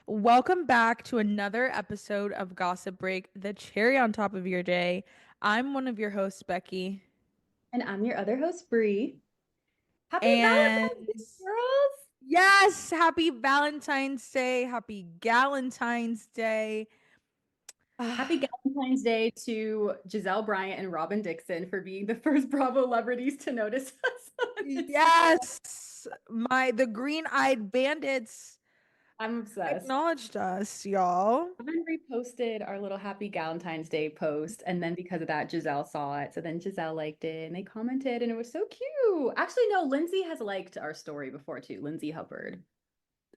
Welcome back to another episode of Gossip Break, the cherry on top of your day. I'm one of your hosts, Becky. And I'm your other host, Bree. Happy Valentine's And Day, girls! yes, happy Valentine's Day. Happy Galentine's Day. Happy Valentine's Day to Giselle Bryant and Robin Dixon for being the first Bravo celebrities to notice us on Instagram. Yes, the green-eyed bandits I'm obsessed. acknowledged us, y'all. Robin reposted our little Happy Valentine's Day post, and then because of that, Giselle saw it. So then Giselle liked it, and they commented, and it was so cute. Actually, no, Lindsay has liked our story before too. Lindsay Hubbard.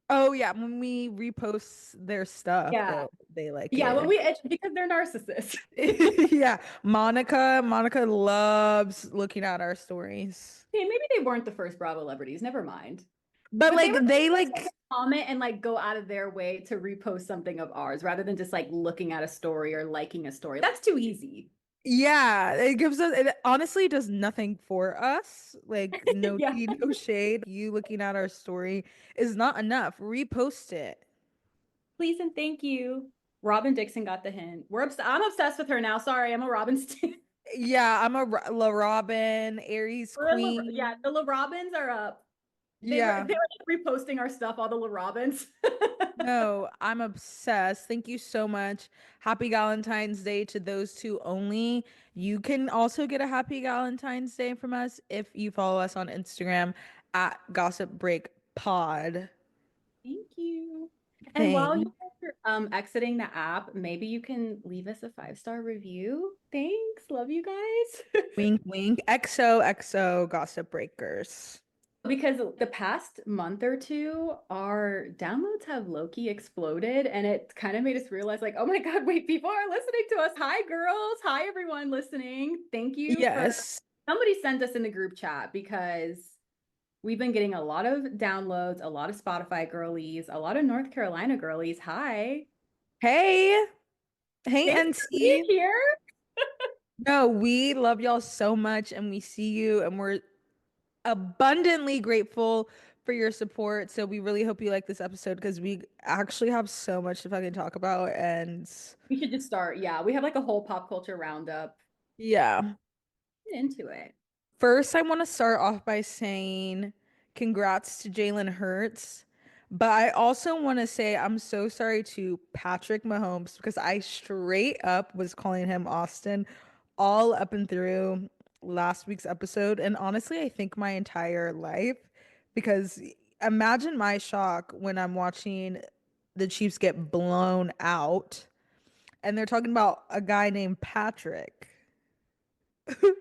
Oh yeah, when we repost their stuff, Yeah, they like yeah. When it. we because they're narcissists. Yeah, Monica loves looking at our stories. Hey, maybe they weren't the first Bravo celebrities. Never mind. But But they like were they the like first to comment and like go out of their way to repost something of ours rather than just like looking at a story or liking a story. That's too easy. yeah, it gives us it honestly does nothing for us. Like no Yeah. tea, no shade. You looking at our story is not enough. Repost it. Please and thank you. Robin Dixon got the hint. I'm obsessed with her now. Sorry, I'm a Robin stan. Yeah, I'm a La Robin, Aries Yeah, Queen. the La Robins are up. Yeah. They were like, reposting our stuff, all the La Robins. No, I'm obsessed. Thank you so much. Happy Valentine's Day to those two only. You can also get a happy Valentine's Day from us if you follow us on Instagram at Gossip Break Pod. Thank you. And while Thanks. you're exiting the app, maybe you can leave us a 5-star review. Thanks. Love you guys. Wink, wink. XOXO Gossip Breakers. Because the past month or two, our downloads have low-key exploded, and it kind of made us realize, like, oh my God, wait, people are listening to us. Hi, girls. Hi, everyone listening. Thank you for Yes. somebody sent us in the group chat because we've been getting a lot of downloads, a lot of Spotify girlies, a lot of North Carolina girlies. Hi. Hey. Hey, Thanks for being NT. here. No, we love y'all so much and we see you and we're abundantly grateful for your support. So we really hope you like this episode because we actually have so much to fucking talk about. And We should just start. Yeah, we have like a whole pop culture roundup. yeah, Get into it. first, I want to start off by saying congrats to Jalen Hurts. But I also want to say I'm so sorry to Patrick Mahomes because I straight up was calling him Austin all up and through last week's episode. And honestly, I think my entire life because imagine my shock when I'm watching the Chiefs get blown out and they're talking about a guy named Patrick.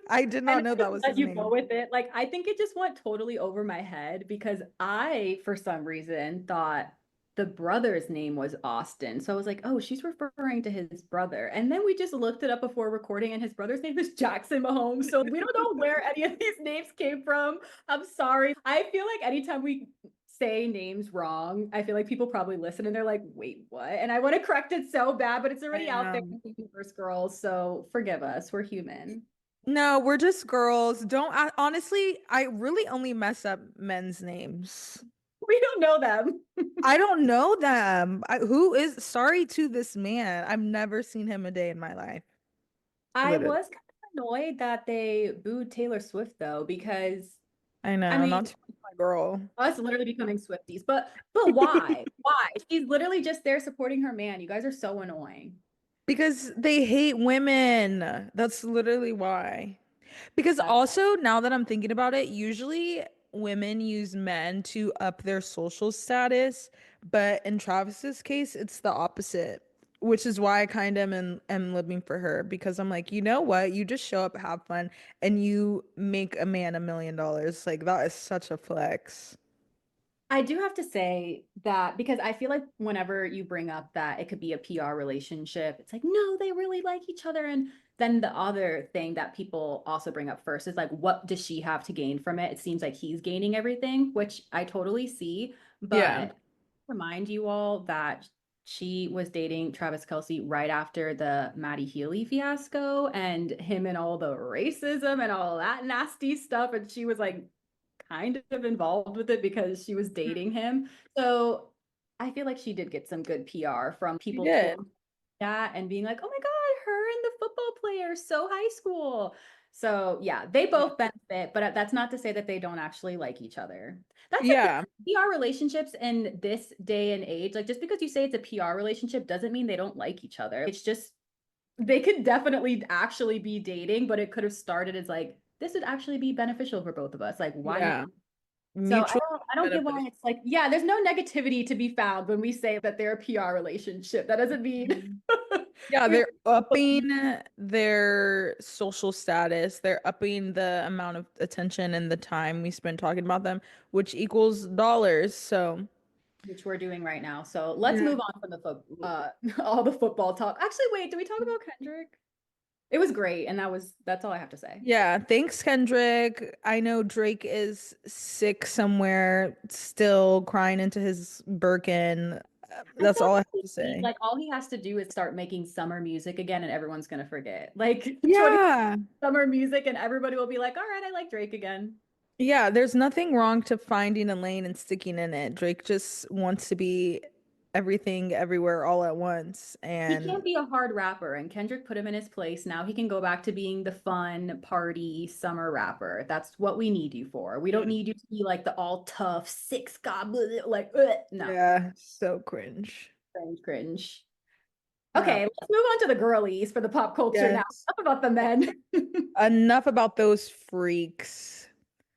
I did And not I know that just was let his you go name. with it. Like, I think it just went totally over my head because I, for some reason, thought the brother's name was Austin. So I was like, oh, she's referring to his brother. And then we just looked it up before recording, and his brother's name is Jackson Mahomes. So we don't know where any of these names came from. I'm sorry. I feel like anytime we say names wrong, I feel like people probably listen and they're like, wait, what? And I want to correct it so bad, but it's I already out there know. in First Girls. So forgive us. We're human. No, we're just girls. Don't honestly, I really only mess up men's names. We don't know them. I don't know them. Who is sorry to this man? I've never seen him a day in my life. I Literally. was kind of annoyed that they booed Taylor Swift though, because I I know, mean, not too much my girl. us literally becoming Swifties, but why? Why? She's literally just there supporting her man. You guys are so annoying. Because they hate women. That's literally why. Because That's also, now that I'm thinking about it, usually women use men to up their social status, but in Travis's case, it's the opposite, which is why I kind of am living for her because I'm like, you know what? You just show up, have fun, and you make a man $1 million. Like that is such a flex. I do have to say that because I feel like whenever you bring up that it could be a PR relationship, it's like, no, they really like each other. And then the other thing that people also bring up first is like, what does she have to gain from it? It seems like he's gaining everything, which I totally see. Yeah. But remind you all that she was dating Travis Kelce right after the Maddie Healy fiasco and him and all the racism and all that nasty stuff. And she was like, kind of involved with it because she was dating him. So I feel like she did get some good PR from She people did. that and being like, oh my God, her and the football player, so high school. So yeah, they both benefit, but that's not to say that they don't actually like each other. That's the thing. Yeah. PR relationships in this day and age, like just because you say it's a PR relationship doesn't mean they don't like each other. It's just they could definitely actually be dating, but it could have started as like, this would actually be beneficial for both of us. Like, why not? Yeah. So Mutual I don't get why beneficial. it's like, yeah, there's no negativity to be found when we say that they're a PR relationship. That doesn't mean Yeah, we're they're upping their social status. They're upping the amount of attention and the time we spend talking about them, which equals dollars. So, which we're doing right now. So let's yeah. move on from the all the football talk. Actually, wait, did we talk about Kendrick? It was great, and that's all I have to say. Yeah, thanks, Kendrick. I know Drake is sick somewhere, still crying into his Birkin. I That's feel all I have to like say. all he has to do is start making summer music again, and everyone's gonna forget. Like 20 Yeah. summer music, and everybody will be like, "All right, I like Drake again." Yeah, there's nothing wrong to finding a lane and sticking in it. Drake just wants to be everything everywhere all at once. He can't And be a hard rapper, and Kendrick put him in his place. Now he can go back to being the fun party summer rapper. That's what we need you for. We don't yeah, need you to be like the all tough six god like no, yeah, so cringe. cringe, cringe. Yeah. Okay, let's move on to the girlies for the pop culture now. Yes. Enough about the men. Enough about those freaks.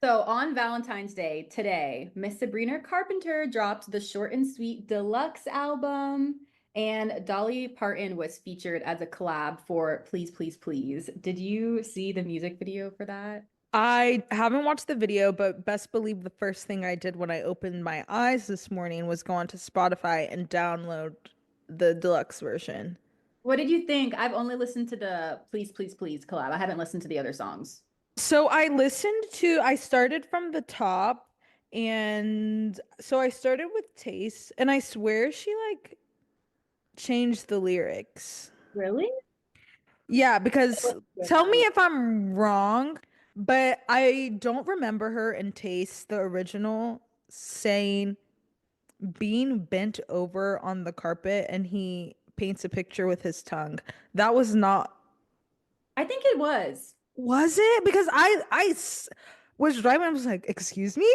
So on Valentine's Day today, Miss Sabrina Carpenter dropped the short and sweet deluxe album, and Dolly Parton was featured as a collab for Please, Please, Please. Did you see the music video for that? I haven't watched the video, but best believe the first thing I did when I opened my eyes this morning was go onto Spotify and download the deluxe version. What did you think? I've only listened to the Please, Please, Please collab. I haven't listened to the other songs. So I started from the top, and so I started with Taste, and I swear she like changed the lyrics. Really? Yeah, because tell me Then. if I'm wrong, but I don't remember her in Taste, the original, saying being bent over on the carpet and he paints a picture with his tongue. That was not, I think it was. was it? Because was driving, I was like, excuse me?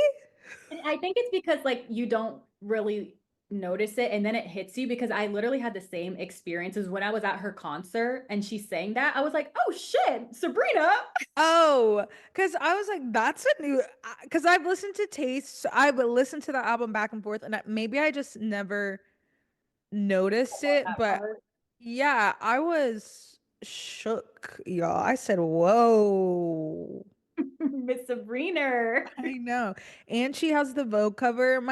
And I think it's because like you don't really notice it and then it hits you because I literally had the same experiences when I was at her concert and she sang that. I was like, "Oh shit, Sabrina." Oh, because I was like, that's a new, because I've listened to Taste, so I've listened to the album back and forth, and maybe I just never noticed it, That but part. yeah, I was shook, y'all. I said, whoa. Miss Sabrina. I know. And she has the Vogue cover.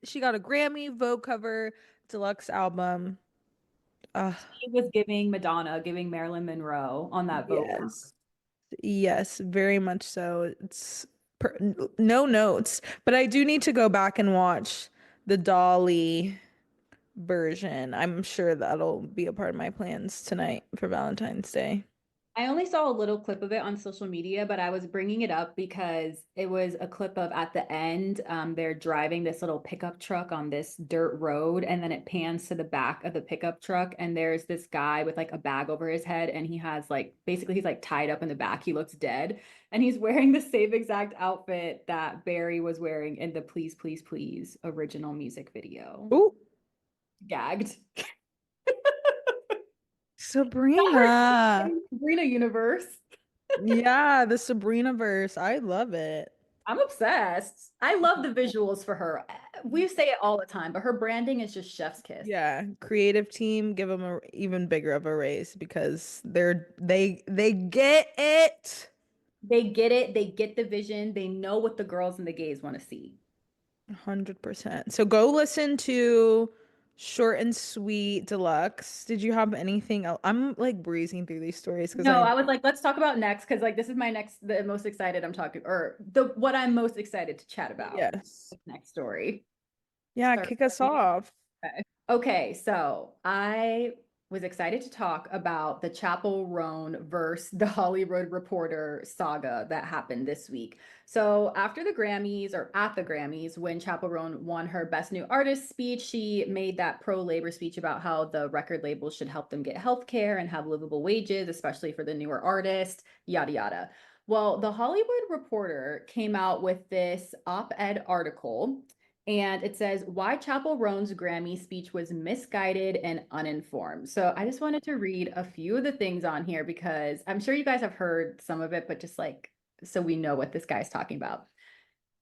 She got a Grammy Vogue cover deluxe album. Uh, She was giving Madonna, giving Marilyn Monroe on that vote. yes. Yes, very much so. No notes, but I do need to go back and watch the Dolly version. I'm sure that'll be a part of my plans tonight for Valentine's Day. I only saw a little clip of it on social media, but I was bringing it up because it was a clip of at the end, they're driving this little pickup truck on this dirt road, and then it pans to the back of the pickup truck, and there's this guy with like a bag over his head, and he has like basically he's like tied up in the back. He looks dead, and he's wearing the same exact outfit that Barry was wearing in the Please, Please, Please original music video. Ooh, Gagged. Got her Sabrina. Sabrina universe. Yeah, the Sabrina verse. I love it. I'm obsessed. I love the visuals for her. We say it all the time, but her branding is just chef's kiss. Yeah, creative team, give them a even bigger of a raise because they get it. They get it. They get the vision. They know what the girls and the gays want to see. 100%. So go listen to Short and Sweet Deluxe. Did you have anything else? I'm like breezing through these stories because No, I I was like, let's talk about next because like this is my next, the most excited I'm talking, or the what I'm most excited to chat about. yes. Next story. Yeah, Start. kick us off. Okay. Okay, so I was excited to talk about the Chappell Roan versus the Hollywood Reporter saga that happened this week. So, after the Grammys, or at the Grammys, when Chappell Roan won her Best New Artist speech, she made that pro labor speech about how the record labels should help them get health care and have livable wages, especially for the newer artists, yada, yada. Well, the Hollywood Reporter came out with this op ed article, and it says why Chappell Roan's Grammy speech was misguided and uninformed. So I just wanted to read a few of the things on here because I'm sure you guys have heard some of it, but just like so we know what this guy's talking about.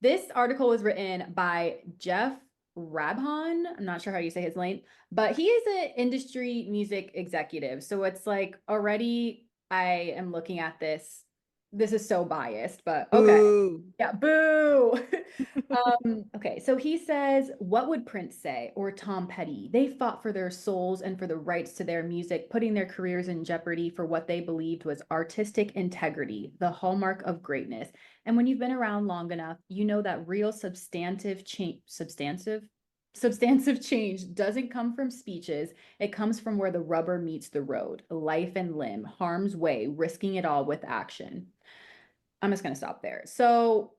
This article was written by Jeff Rabhan. I'm not sure how you say his name, but he is an industry music executive. So it's like already I am looking at this. This is so biased, but okay. Boo. Yeah, boo. Okay, so he says, what would Prince say or Tom Petty? They fought for their souls and for the rights to their music, putting their careers in jeopardy for what they believed was artistic integrity, the hallmark of greatness. And when you've been around long enough, you know that real substantive change doesn't come from speeches. It comes from where the rubber meets the road, life and limb, harm's way, risking it all with action. I'm just going to stop there. So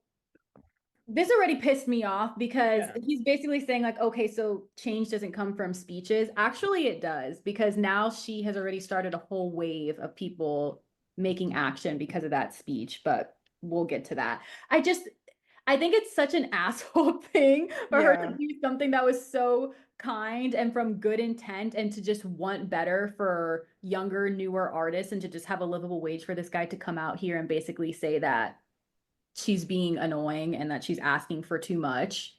this already pissed me off because Yeah. he's basically saying like, okay, so change doesn't come from speeches. Actually, it does, because now she has already started a whole wave of people making action because of that speech, but we'll get to that. I think it's such an asshole thing for her to Yeah. do something that was so kind and from good intent, and to just want better for younger, newer artists, and to just have a livable wage for this guy to come out here and basically say that she's being annoying and that she's asking for too much.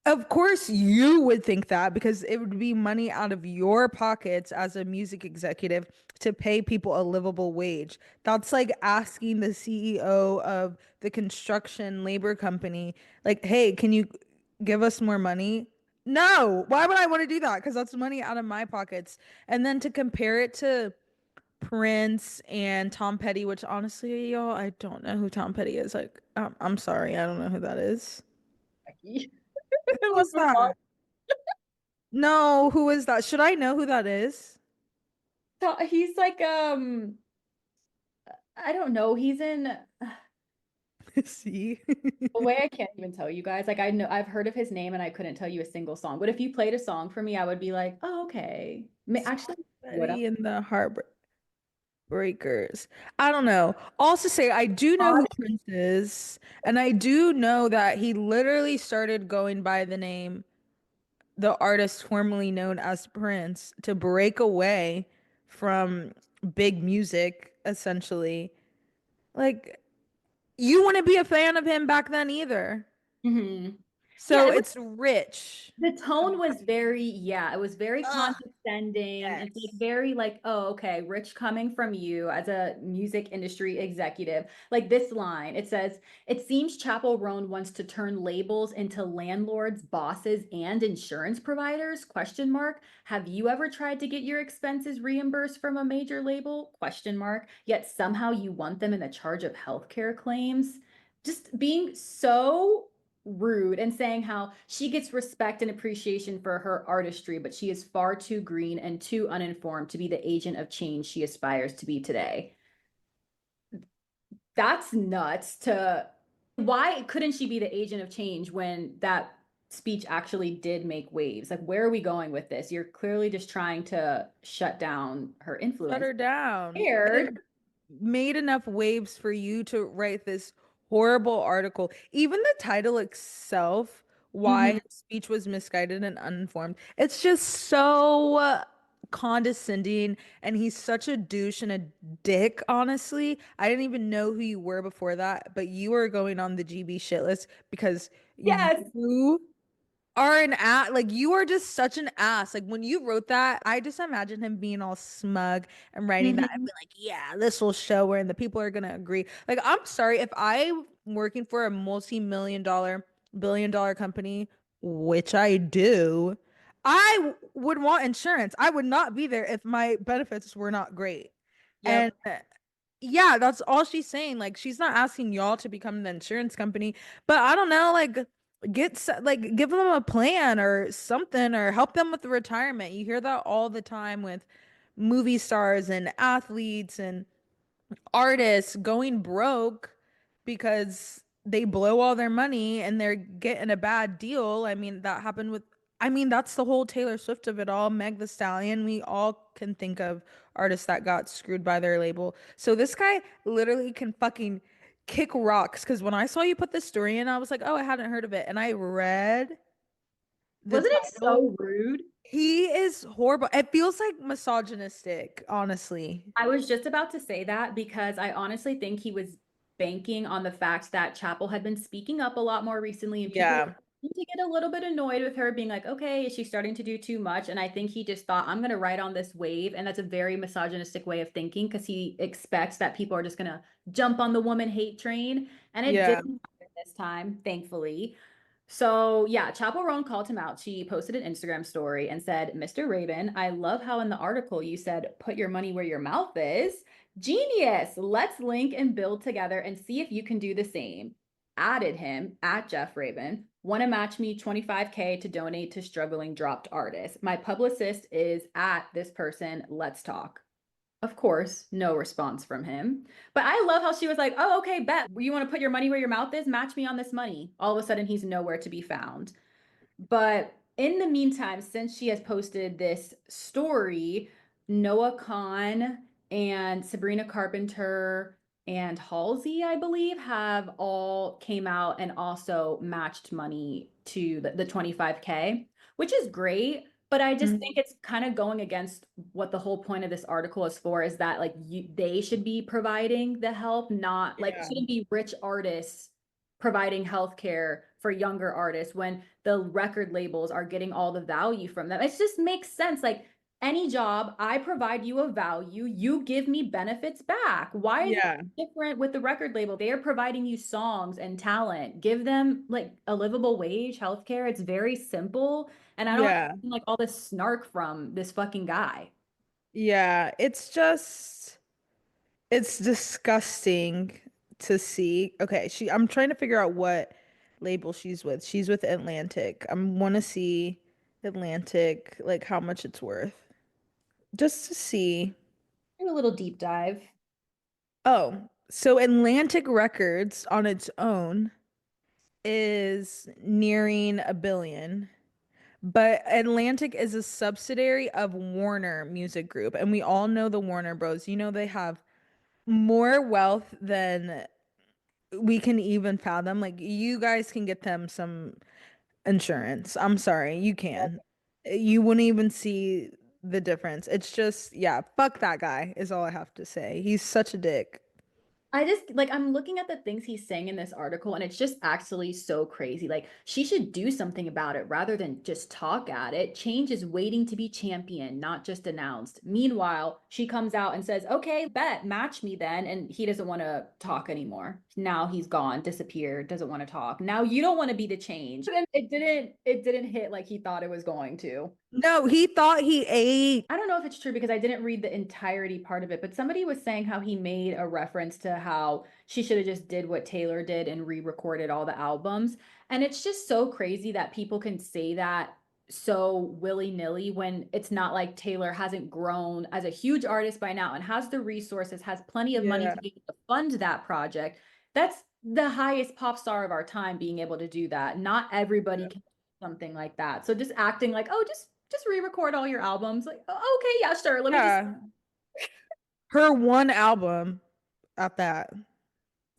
Of course, you would think that because it would be money out of your pockets as a music executive to pay people a livable wage. That's like asking the CEO of the construction labor company, like, hey, can you give us more money? No. Why would I want to do that? Because that's money out of my pockets. And then to compare it to Prince and Tom Petty, which honestly, y'all, I don't know who Tom Petty is. Like, I'm sorry, I don't know who that is. Who Let's is move on. that? No, who is that? Should I know who that is? So he's like, I don't know. He's in See? a way I can't even tell you guys. Like I know I've heard of his name and I couldn't tell you a single song. But if you played a song for me, I would be like, oh, okay. Actually, what else? Betty and the Heartbreakers. I don't know. Also say I do know who Prince is, and I do know that he literally started going by the name the artist formerly known as Prince to break away from big music, essentially. Like you wouldn't be a fan of him back then either. Mhm. Yeah, So it was it's rich. the tone was very, yeah, it was very Ugh, condescending. It's like yes. very like, oh, okay, rich coming from you as a music industry executive. Like this line, it says, it seems Chappell Roan wants to turn labels into landlords, bosses, and insurance providers? Question mark. Have you ever tried to get your expenses reimbursed from a major label? Question mark. Yet somehow you want them in the charge of healthcare claims. Just being so rude and saying how she gets respect and appreciation for her artistry, but she is far too green and too uninformed to be the agent of change she aspires to be today. That's nuts to why couldn't she be the agent of change when that speech actually did make waves? Like, where are we going with this? You're clearly just trying to shut down her Shut influence. her down. And it Scared. made enough waves for you to write this horrible article. Even the title itself, why Mhm. his speech was misguided and uninformed, it's just so condescending. And he's such a douche and a dick, honestly. I didn't even know who you were before that, but you were going on the GB shit list because Yes. you are an ass. Like you are just such an ass. Like when you wrote that, I just imagine him being all smug and writing that and Mhm. be like, "Yeah, this will show her, and the people are gonna agree." Like I'm sorry if I'm working for a multi-million-dollar, billion-dollar company, which I do, would want insurance. I would not be there if my benefits were not great. And Yep. yeah, that's all she's saying. Like she's not asking y'all to become the insurance company, but I don't know, like. like give them a plan or something or help them with the retirement. You hear that all the time with movie stars and athletes and artists going broke because they blow all their money and they're getting a bad deal. I mean, that happened with, I mean, that's the whole Taylor Swift of it all. Meg the Stallion. We all can think of artists that got screwed by their label. So this guy literally can fucking kick rocks. Because when I saw you put this story in, I was like, oh, I hadn't heard of it. And I read the Wasn't it title. so rude? He is horrible. It feels like misogynistic, honestly. I was just about to say that because I honestly think he was banking on the fact that Chappell had been speaking up a lot more recently, and people were Yeah. starting to get a little bit annoyed with her, being like, okay, is she starting to do too much? And I think he just thought, I'm going to ride on this wave. And that's a very misogynistic way of thinking because he expects that people are just going to jump on the woman hate train. And it Yeah. didn't happen this time, thankfully. So yeah, Chappell Roan called him out. She posted an Instagram story and said, Mr. Raven, I love how in the article you said, put your money where your mouth is. Genius. Let's link and build together and see if you can do the same. Added him at Jeff Raven. Want to match me 25K to donate to struggling dropped artists. My publicist is at this person. Let's talk. Of course, no response from him. But I love how she was like, oh, okay, bet. You want to put your money where your mouth is? Match me on this money. All of a sudden, he's nowhere to be found. But in the meantime, since she has posted this story, Noah Kahn and Sabrina Carpenter and Halsey, I believe, have all came out and also matched money to the 25K, which is great. But I just think Mhm. it's kind of going against what the whole point of this article is for, is that like they should be providing the help, not like it Yeah. shouldn't be rich artists providing healthcare for younger artists when the record labels are getting all the value from them. It just makes sense. Like any job, I provide you a value, you give me benefits back. Why is it Yeah. different with the record label? They are providing you songs and talent. Give them like a livable wage, healthcare. It's very simple. And I don't Yeah. understand like all this snark from this fucking guy. Yeah. It's just it's disgusting to see. Okay, I'm trying to figure out what label she's with. She's with Atlantic. I want to see Atlantic, like how much it's worth. Just to see. Do a little deep dive. Oh, so Atlantic Records on its own is nearing a billion. But Atlantic is a subsidiary of Warner Music Group, and we all know the Warner Bros. You know they have more wealth than we can even fathom. Like you guys can get them some insurance. I'm sorry, you can. You wouldn't even see the difference. It's just, yeah, fuck that guy is all I have to say. He's such a dick. I just like I'm looking at the things he's saying in this article and it's just actually so crazy. Like she should do something about it rather than just talk at it. Change is waiting to be championed, not just announced. Meanwhile, she comes out and says, "Okay, bet, match me then." And he doesn't want to talk anymore. Now he's gone, disappeared, doesn't want to talk. Now you don't want to be the change. And it didn't hit like he thought it was going to. No, he thought he ate. I don't know if it's true because I didn't read the entirety part of it, but somebody was saying how he made a reference to how she should have just did what Taylor did and re-recorded all the albums. And it's just so crazy that people can say that so willy-nilly when it's not like Taylor hasn't grown as a huge artist by now and has the resources, has plenty of money Yeah, to be able to fund that project. That's the highest pop star of our time being able to do that. Not everybody can do something like that. So just acting like, oh, just re-record all your albums. Like, oh, okay, yeah, sure. Let me just yeah. Her one album at that.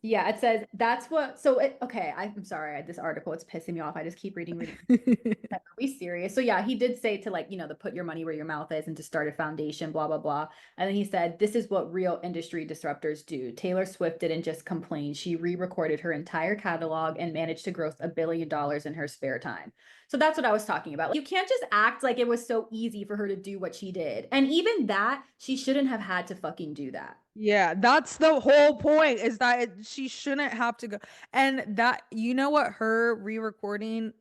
yeah, it says that's what so it okay, I'm sorry, this article, it's pissing me off. I just keep reading. Like, are we serious? So yeah, he did say to like, the put your money where your mouth is and to start a foundation, blah, blah, blah. And then he said, this is what real industry disruptors do. Taylor Swift didn't just complain. She re-recorded her entire catalog and managed to gross $1 billion in her spare time. So that's what I was talking about. You can't just act like it was so easy for her to do what she did. And even that, she shouldn't have had to fucking do that. Yeah, that's the whole point is that she shouldn't have to go. And that, you know what, her re-recording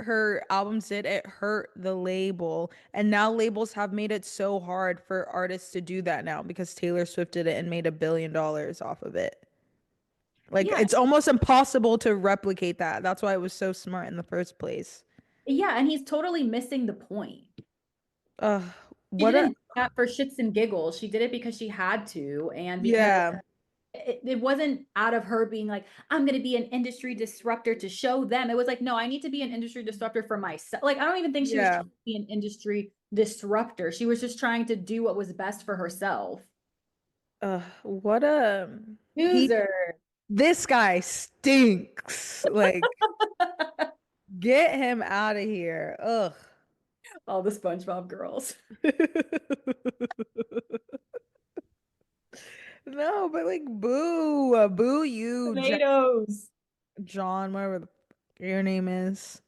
her albums did, it hurt the label. And now labels have made it so hard for artists to do that now because Taylor Swift did it and made $1 billion off of it. Like Yeah, it's almost impossible to replicate that. That's why it was so smart in the first place. yeah, and he's totally missing the point. Ugh, She what a didn't do that for shits and giggles. She did it because she had to, and because yeah, it wasn't out of her being like, I'm going to be an industry disruptor to show them. It was like, no, I need to be an industry disruptor for myself. Like, I don't even think she was yeah. trying to be an industry disruptor. She was just trying to do what was best for herself. What a he Loser. this guy stinks. Like get him out of here. Ugh. All the SpongeBob girls. No, but like boo, boo you, Tomatoes. John, whatever your name is.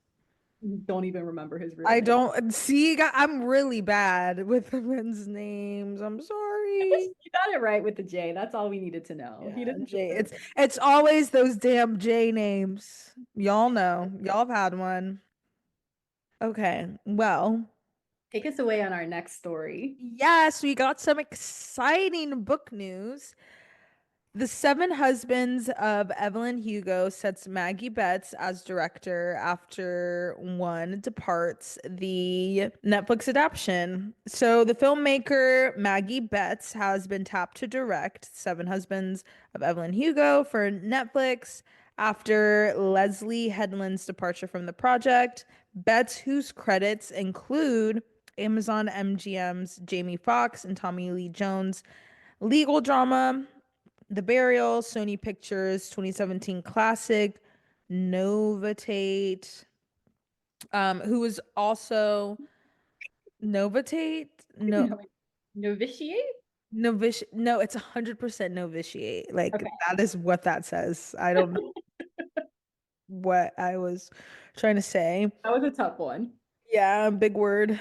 Don't even remember his real I name. don't see. I'm really bad with men's names. I'm sorry. You got it right with the J. That's all we needed to know. He Yeah, doesn't J. deserve it. It's always those damn J names. Y'all know. Y'all have had one. Okay. Well, Take us away on our next story. yes, we got some exciting book news. The Seven Husbands of Evelyn Hugo sets Maggie Betts as director after one departs the Netflix adaptation. So, the filmmaker Maggie Betts has been tapped to direct Seven Husbands of Evelyn Hugo for Netflix after Leslie Headland's departure from the project. Betts, whose credits include Amazon MGM's Jamie Foxx and Tommy Lee Jones' legal drama the Burial, Sony Pictures 2017 classic, Novatate, who was also Novatate? No, Novitiate? Novici no, it's 100% Novitiate. Like Okay. that is what that says. I don't know what I was trying to say. That was a tough one. Yeah, big word.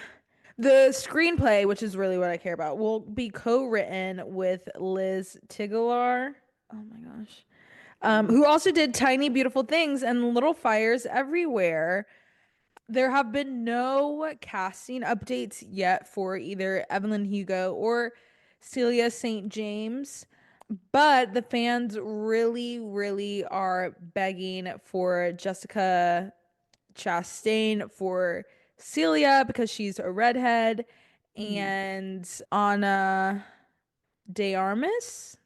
The screenplay, which is really what I care about, will be co-written with Liz Tigelaar. Oh my gosh. Who also did Tiny Beautiful Things and Little Fires Everywhere. There have been no casting updates yet for either Evelyn Hugo or Celia St. James, but the fans really, really are begging for Jessica Chastain for Celia because she's a redhead Mhm. and Anna De Armas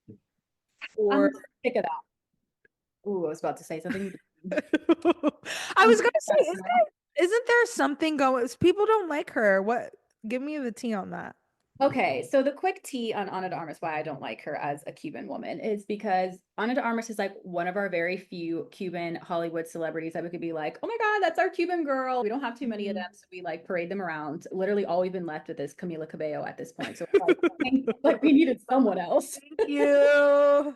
I'm for sick of that. Ooh, I was about to say something. I I'm was sick gonna of say, that now. isn't there something going? People don't like her. What? Give me the tea on that. Okay, so the quick tea on Ana de Armas, why I don't like her as a Cuban woman, is because Ana de Armas is like one of our very few Cuban Hollywood celebrities that we could be like, oh my God, that's our Cuban girl. We don't have too many of them, Mhm. so we like parade them around. Literally, all we've been left with is Camila Cabello at this point. So like, I think like we needed someone else. Thank you.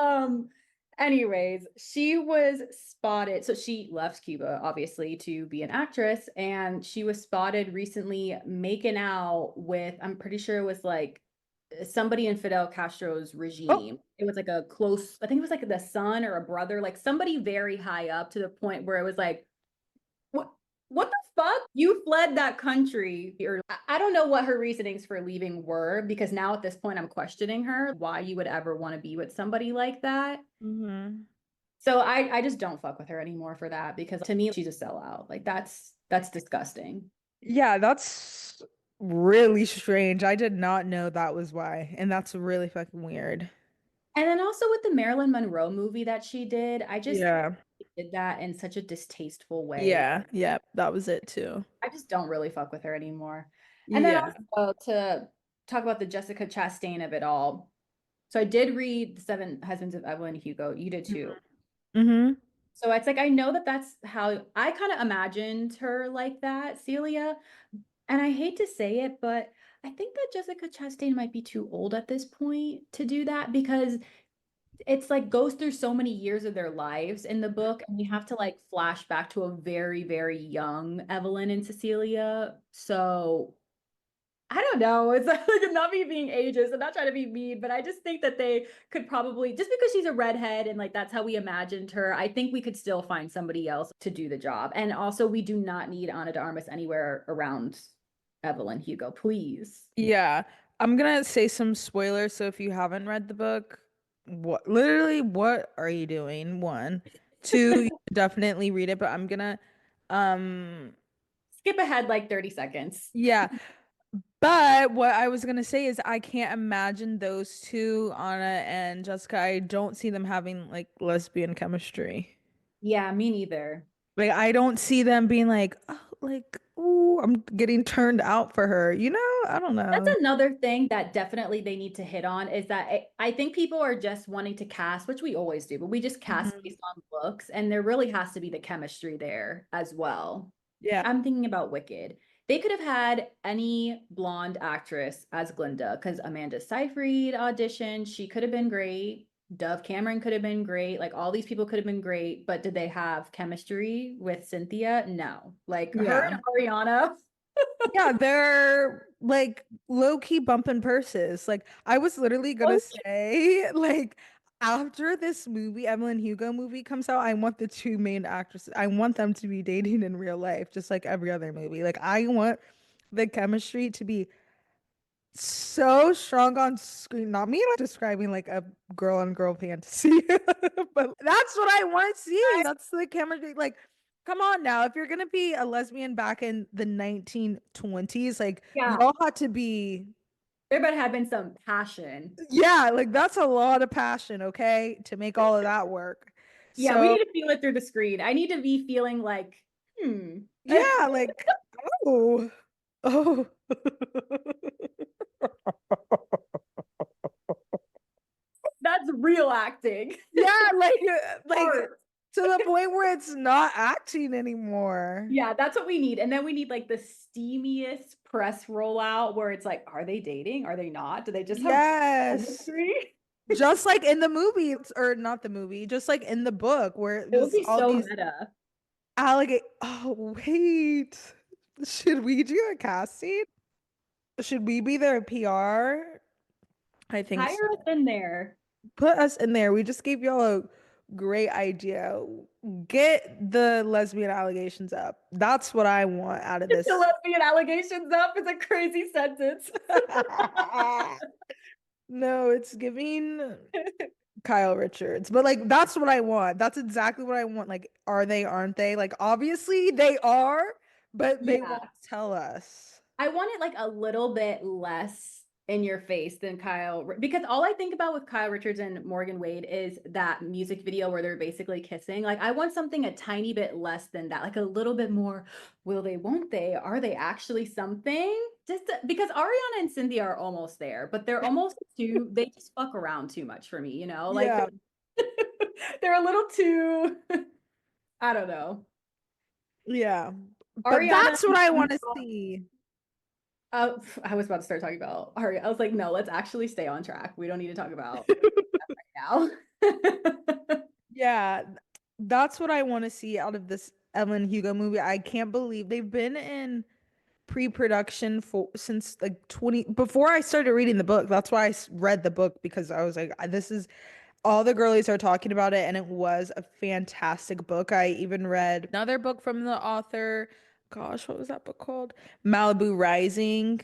Um, anyways, she was spotted. So she left Cuba, obviously, to be an actress, and she was spotted recently making out with, I'm pretty sure it was like somebody in Fidel Castro's Oh, regime. It was like a close, I think it was like the son or a brother, like somebody very high up to the point where it was like, what what the fuck? You fled that country. Or I don't know what her reasonings for leaving were because now at this point I'm questioning her why you would ever want to be with somebody like that. hmm. So I just don't fuck with her anymore for that because to me she's a sellout. Like that's disgusting. Yeah, that's really strange. I did not know that was why, and that's really fucking weird. And then also with the Marilyn Monroe movie that she did, I just Yeah. did that in such a distasteful way. Yeah. Yeah. That was it too. I just don't really fuck with her anymore. And then Yeah. also to talk about the Jessica Chastain of it all. So I did read The Seven Husbands of Evelyn Hugo. You did too. Mm-hmm. So it's like I know that that's how I kind of imagined her like that, Celia. And I hate to say it, but I think that Jessica Chastain might be too old at this point to do that because it's like goes through so many years of their lives in the book, and we have to like flash back to a very, very young Evelyn and Cecilia. So I don't know. It's like not me being ageist. I'm not trying to be mean, but I just think that they could probably, just because she's a redhead and like that's how we imagined her, I think we could still find somebody else to do the job. And also, we do not need Ana de Armas anywhere around Evelyn Hugo, please. Yeah. I'm gonna say some spoilers, so if you haven't read the book, what literally what are you doing? One. Two, you should definitely read it, but I'm gonna um Skip ahead like 30 seconds. yeah. But what I was gonna say is I can't imagine those two, Anna and Jessica. I don't see them having like lesbian chemistry. Yeah, me neither. Like I don't see them being like, oh, like, ooh, I'm getting turned out for her. You know? I don't That's know. another thing that definitely they need to hit on is that I think people are just wanting to cast, which we always do, but we just cast Mhm. based on looks, and there really has to be the chemistry there as well. Yeah. I'm thinking about Wicked. They could have had any blonde actress as Glinda because Amanda Seyfried auditioned. She could have been great. Dove Cameron could have been great. Like all these people could have been great, but did they have chemistry with Cynthia? No. Like her Yeah. and Ariana. Yeah, they're like low key bumping purses. Like I was literally gonna say, like after this movie, Evelyn Hugo movie comes out, I want the two main actresses. I want them to be dating in real life, just like every other movie. Like I want the chemistry to be so strong on screen. Not me like describing like a girl on girl fantasy, but that's what I want to see. That's the chemistry. Like, come on now. If you're gonna be a lesbian back in the 1920s, like Yeah, y'all had to be, there better have been some passion. yeah, like that's a lot of passion, okay, to make all of that work. Yeah, we So need to feel it through the screen. I need to be feeling like, hmm, yeah, like oh, oh. that's real acting. Yeah, like Art. to the point where it's not acting anymore. Yeah, that's what we need. And then we need like the steamiest press rollout where it's like, are they dating? Are they not? Do they just have Yes. chemistry? Just like in the movie, or not the movie, just like in the book where It would there's be all so these meta. alligator. Oh, wait. Should we do a casting? Should we be their PR? I think so. Hire us in there. Put us in there. We just gave y'all a great idea. Get the lesbian allegations up. That's what I want out of Get the this. lesbian allegations up is a crazy sentence. No, it's giving Kyle Richards. But like that's what I want. That's exactly what I want. Like, are they, aren't they? Like, obviously they are, but they Yeah. won't tell us. I want it like a little bit less in your face than because all I think about with Kyle Richards and Morgan Wade is that music video where they're basically kissing. Like I want something a tiny bit less than that, like a little bit more, will they, won't they? Are they actually something? Because Ariana and Cynthia are almost there, but they're almost too, they just fuck around too much for me, you know? Like Yeah. they're a little too, I don't know. Yeah. But Ariana, that's what I want to see. I was about to start talking about Ari. I was like, no, let's actually stay on track. We don't need to talk about now. Yeah. That's what I want to see out of this Evelyn Hugo movie. I can't believe they've been in pre-production for since like 20 before I started reading the book. That's why read the book because I was like, this is all the girlies are talking about it, and it was a fantastic book. I even read another book from the author. Gosh, what was that book called? Malibu Rising,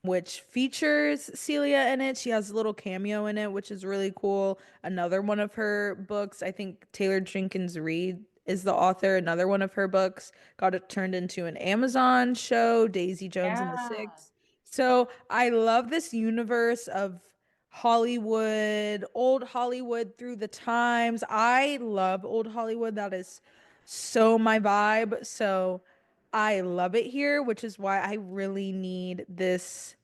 which features Celia in it. She has a little cameo in it, which is really cool. Another one of her books, I think Taylor Jenkins Reid is the author. Another one of her books got it turned into an Amazon show, Daisy Jones and the Yeah. Six. So I love this universe of Hollywood, old Hollywood through the times. I love old Hollywood. That is so my vibe. So I love it here, which is why I really need this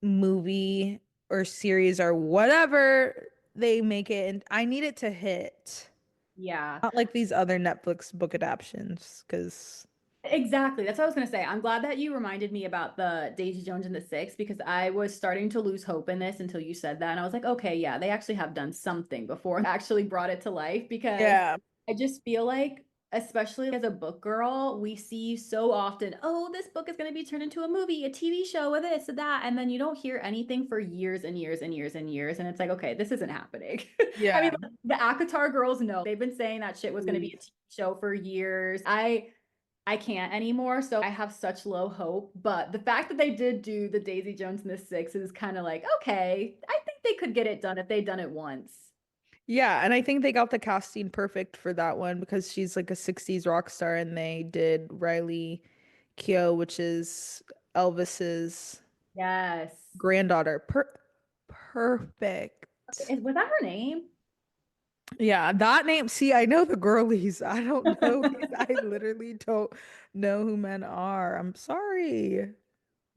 movie or series or whatever they make it. And I need it to hit. Yeah. Not like these other Netflix book adaptations, because Exactly. That's what I was going to say. I'm glad that you reminded me about the Daisy Jones and the Six because I was starting to lose hope in this until you said that. And I was like, okay, yeah, they actually have done something before and actually brought it to life because yeah. I just feel like, especially as a book girl, we see so often, oh, this book is going to be turned into a movie, a TV show, or this, or that. And then you don't hear anything for years and years and years and years. And it's like, okay, this isn't happening. I mean, Yeah. the Akatar girls know they've been saying that shit was going to be a TV show for years. I can't anymore. So I have such low hope. But the fact that they did do the Daisy Jones and the Six is kind of like, okay, I think they could get it done if they'd done it once. Yeah, and I think they got the casting perfect for that one because she's like a 60s rock star and they did Riley Keough, which is Elvis's Yes. granddaughter. Perfect. Was that her name? Yeah, that name. See, I know the girlies. I don't know these. I literally don't know who men are. I'm sorry.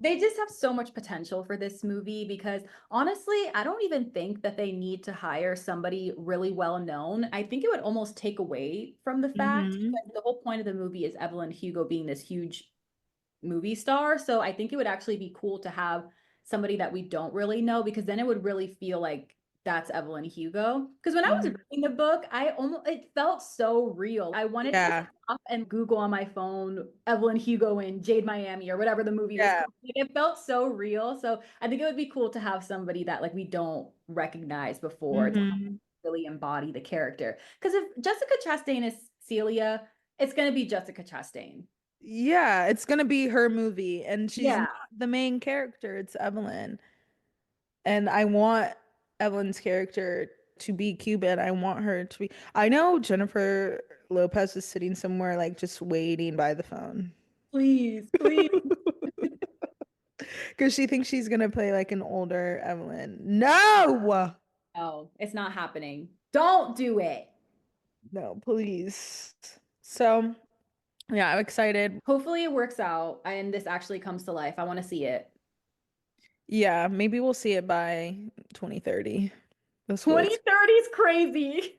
They just have so much potential for this movie because honestly, I don't even think that they need to hire somebody really well known. I think it would almost take away from the fact Hmm. because the whole point of the movie is Evelyn Hugo being this huge movie star. So I think it would actually be cool to have somebody that we don't really know because then it would really feel like that's Evelyn Hugo. Because when I was Hmm. reading the book, I almost it felt so real. I wanted to Yeah. stop and Google on my phone Evelyn Hugo in Jade Miami or whatever the movie was Yeah. called. Like, it felt so real. So I think it would be cool to have somebody that like we don't recognize before to Hmm. really embody the character. Because if Jessica Chastain is Celia, it's gonna be Jessica Chastain. Yeah, it's gonna be her movie, and she's not Yeah. the main character. It's Evelyn. And I want Evelyn's character to be Cuban. I want her to be. I know Jennifer Lopez is sitting somewhere like just waiting by the phone. Please, please. Because she thinks she's gonna play like an older Evelyn. No! No, it's not happening. Don't do it. No, please. So, yeah, I'm excited. Hopefully it works out and this actually comes to life. I want to see it. Yeah, maybe we'll see it by 2030. That's what it's 2030 is crazy.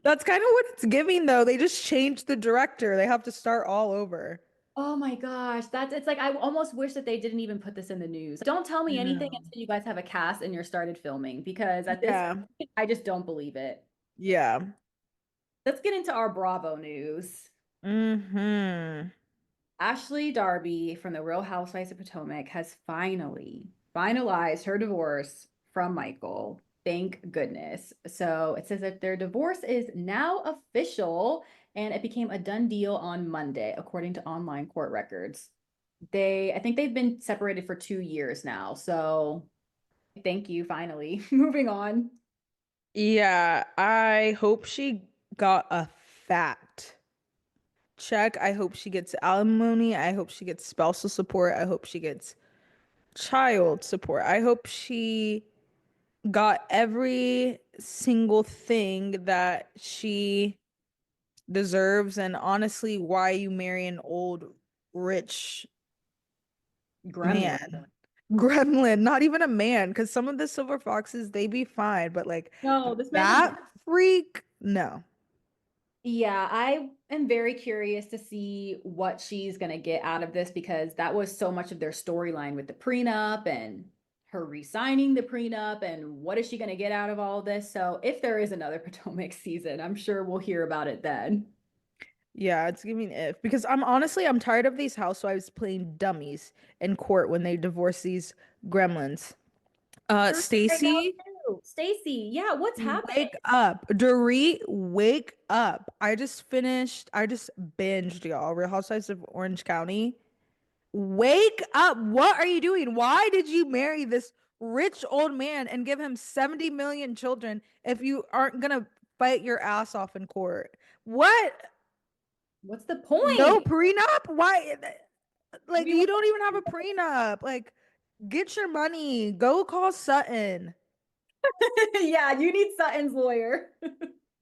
That's kind of what it's giving though. They just changed the director. They have to start all over. Oh my gosh, that's it's like I almost wish that they didn't even put this in the news. Don't tell me I anything know. until you guys have a cast and you're started filming because at this Yeah. point, I just don't believe it. Yeah. Let's get into our Bravo news. Hmm. Ashley Darby from the Real Housewives of Potomac has finally finalized her divorce from Michael. Thank goodness. So it says that their divorce is now official and it became a done deal on Monday, according to online court records. I think they've been separated for 2 years now. So thank you, finally. Moving on. Yeah, I hope she got a fat check. I hope she gets alimony. I hope she gets spousal support. I hope she gets child support. I hope she got every single thing that she deserves. And honestly, why you marry an old rich Gremlin. man? Gremlin, not even a man, because some of the silver foxes, they be fine, but like No, this man's a that freak, no. Yeah, I am very curious to see what she's going to get out of this because that was so much of their storyline with the prenup and her re-signing the prenup and what is she going to get out of all of this. So if there is another Potomac season, I'm sure we'll hear about it then. Yeah, it's giving if because I'm tired of these housewives playing dummies in court when they divorce these gremlins. Dorit right now Stacy, too. Stacy, yeah, what's happening? wake up. Dorit, wake up. I just binged y'all. Real Housewives of Orange County. Wake up. What are you doing? Why did you marry this rich old man and give him 70 million children if you aren't gonna fight your ass off in court? What? What's the No point? prenup? Why? Like, We you want don't even have a prenup. Like, get your money. Go call Sutton. Yeah, you need Sutton's lawyer.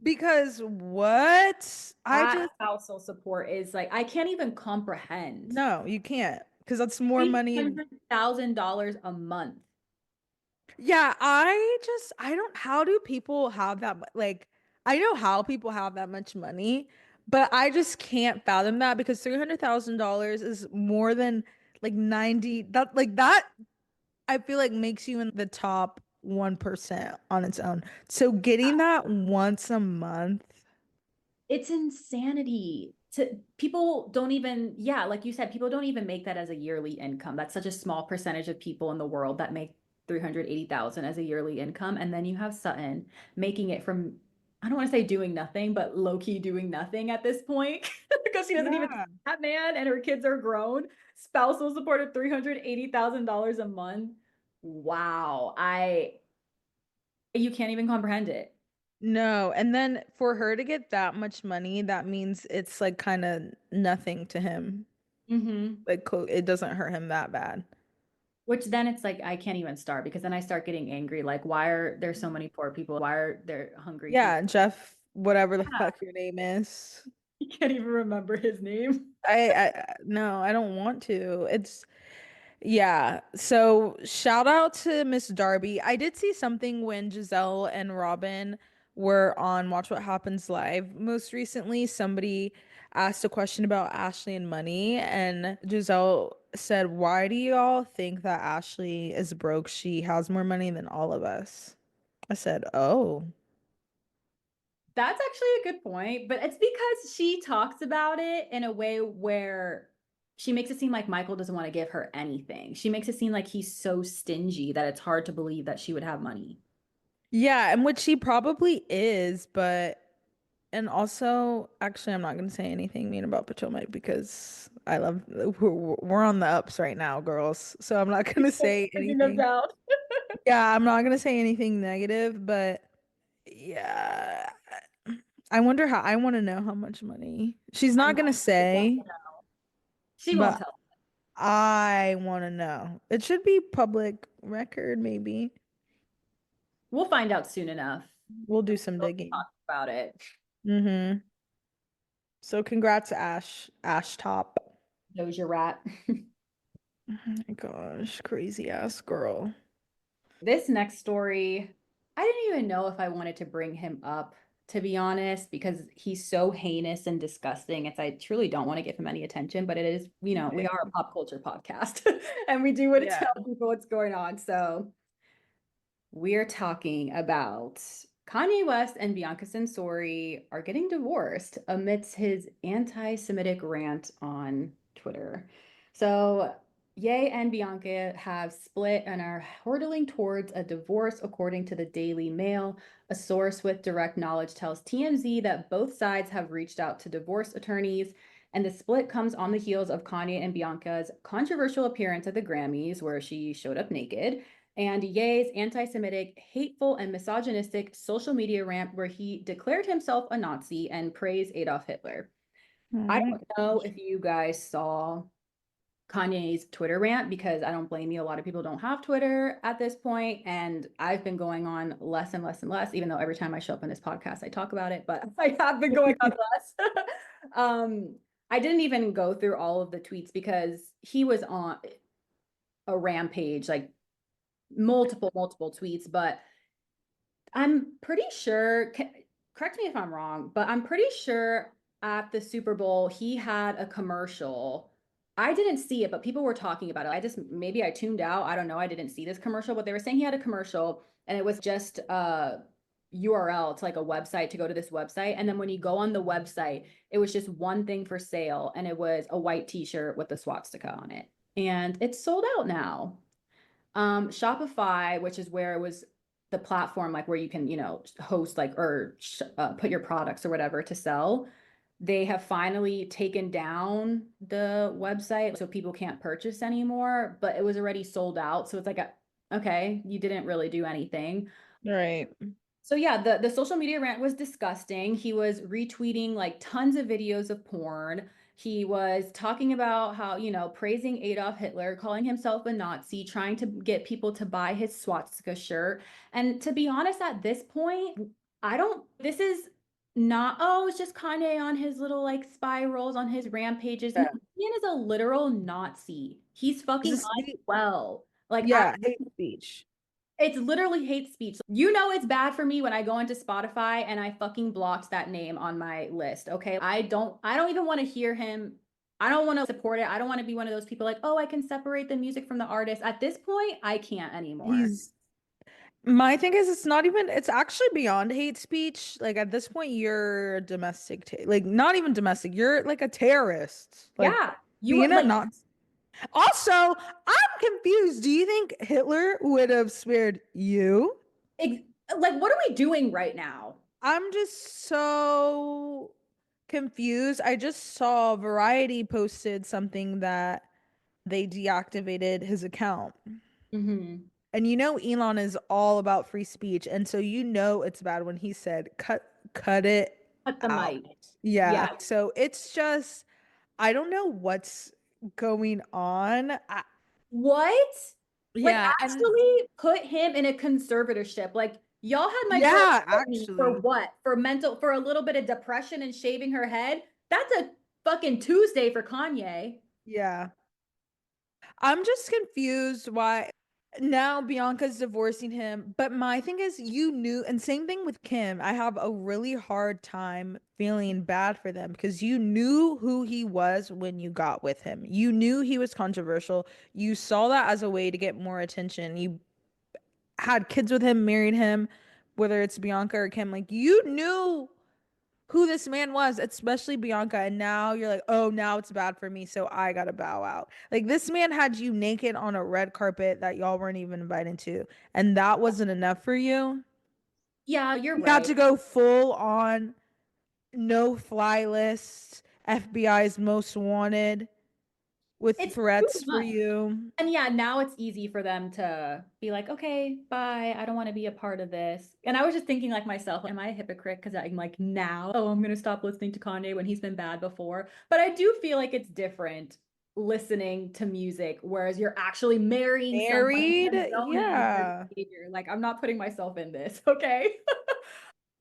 Because what? I That just, spousal support is like I can't even comprehend. no, you can't. Because that's more money. $300,000 a month. Yeah, I don't, how do people have that? Like, I know how people have that much money, but I just can't fathom that because $300,000 is more than like 90, that I feel like makes you in the top 1% on its own. So getting that once a month, It's insanity. To people don't even, yeah, like you said, people don't even make that as a yearly income. That's such a small percentage of people in the world that make 380,000 as a yearly income. And then you have Sutton making it from, I don't want to say doing nothing, but low key doing nothing at this point because she doesn't even yeah. that man and her kids are grown. Spousal support of $380,000 a month. Wow. You can't even comprehend it. No, and then for her to get that much money, that means it's like kind of nothing to him. Hmm. Like it doesn't hurt him that bad. Which then it's like I can't even start because then I start getting angry. Like, why are there so many poor people? Why are there hungry people? Yeah, Jeff, whatever the Yeah, fuck your name is. I can't even remember his name. No, I don't want to. It's yeah. So shout out to Miss Darby. I did see something when Giselle and Robin were on Watch What Happens Live most recently. Somebody asked a question about Ashley and money, and Giselle said, "Why do y'all think that Ashley is broke? She has more money than all of us." I said, "Oh, That's actually a good point, but it's because she talks about it in a way where she makes it seem like Michael doesn't want to give her anything. She makes it seem like he's so stingy that it's hard to believe that she would have money. yeah," and which she probably is, but. And also, actually, I'm not going to say anything mean about Potomac because we're on the ups right now, girls. So I'm not going to say Bringing us anything. out. Yeah, I'm not going to say anything negative, but yeah. I want to know how much money. She's I not know. going to say, She won't but tell. I want to know. It should be public record, maybe. We'll find out soon enough. We'll do And some we'll digging. talk about it. Mm-hmm. So congrats, Ash Top. Doja Rat. Oh my gosh, crazy ass girl. This next story, I didn't even know if I wanted to bring him up, to be honest, because he's so heinous and disgusting. It's I truly don't want to give him any attention, but it is, we are a pop culture podcast and we do want to Yeah. tell people what's going on. So we're talking about Kanye West and Bianca Censori are getting divorced amidst his anti-Semitic rant on Twitter. So, Ye and Bianca have split and are hurtling towards a divorce, according to the Daily Mail. A source with direct knowledge tells TMZ that both sides have reached out to divorce attorneys, and the split comes on the heels of Kanye and Bianca's controversial appearance at the Grammys, where she showed up naked, and Ye's anti Semitic, hateful, and misogynistic social media rant where he declared himself a Nazi and praised Adolf Hitler. Oh I my don't know gosh. if you guys saw Kanye's Twitter rant because I don't blame you. A lot of people don't have Twitter at this point, and I've been going on less and less and less, even though every time I show up in this podcast, I talk about it, but I have been going on less. um, I didn't even go through all of the tweets because he was on a rampage, like multiple tweets, but I'm pretty sure, correct me if I'm wrong, but I'm pretty sure at the Super Bowl he had a commercial. I didn't see it, but people were talking about it. Maybe I tuned out. I don't know. I didn't see this commercial, but they were saying he had a commercial and it was just a URL to like a website to go to this website. And then when you go on the website, it was just one thing for sale and it was a white t-shirt with a swastika on it. And it's sold out now. Shopify, which is where it was the platform, like where you can, host like or put your products or whatever to sell. They have finally taken down the website so people can't purchase anymore, but it was already sold out. So it's like, okay, you didn't really do anything. Right. So yeah, the social media rant was disgusting. He was retweeting like tons of videos of porn. He was talking about how, praising Adolf Hitler, calling himself a Nazi, trying to get people to buy his swastika shirt. And to be honest, at this point, this is not, oh, it's just Kanye on his little like spirals on his rampages. No, Yeah. man is a literal Nazi. He's This fucking is unwell. Like, yeah, hate speech. it's literally hate speech. You know it's bad for me when I go into Spotify and I fucking blocked that name on my list. Okay. I don't even want to hear him. I don't want to support it. I don't want to be one of those people like, oh, I can separate the music from the artist. At this point, I can't anymore. He's My thing is it's actually beyond hate speech. Like at this point you're a domestic like not even domestic. You're like a terrorist. Like Yeah. You being a like not Also, I'm confused. Do you think Hitler would have spared you? ex- like what are we doing right now? I'm just so confused. I just saw Variety posted something that they deactivated his account. Mm-hmm. And you know Elon is all about free speech, and so you know it's bad when he said cut it Cut the out. mic. Yeah. Yeah. So it's just I don't know what's going on. What? Like Yeah, and actually put him in a conservatorship. Like y'all had my girl yeah, Courtney for actually. what? For a little bit of depression and shaving her head. That's a fucking Tuesday for Kanye. Yeah. I'm just confused why now Bianca's divorcing him. But my thing is, you knew, and same thing with Kim. I have a really hard time feeling bad for them because you knew who he was when you got with him. You knew he was controversial. You saw that as a way to get more attention. You had kids with him, married him, whether it's Bianca or Kim. Like, you knew who this man was, especially Bianca. And now you're like, oh, now it's bad for me, so I gotta bow out. Like this man had you naked on a red carpet that y'all weren't even invited to, and that wasn't enough for you. Yeah, you're You had right. to go full on no fly list, FBI's most wanted with It's too threats for much. you. And yeah, now it's easy for them to be like, okay, bye. I don't want to be a part of this. And I was just thinking, like myself, am I a hypocrite? Because I'm like, now, oh, I'm going to stop listening to Kanye when he's been bad before. But I do feel like it's different listening to music, whereas you're actually marrying someone and Married, condoning their yeah. behavior. Like, I'm not putting myself in this, okay?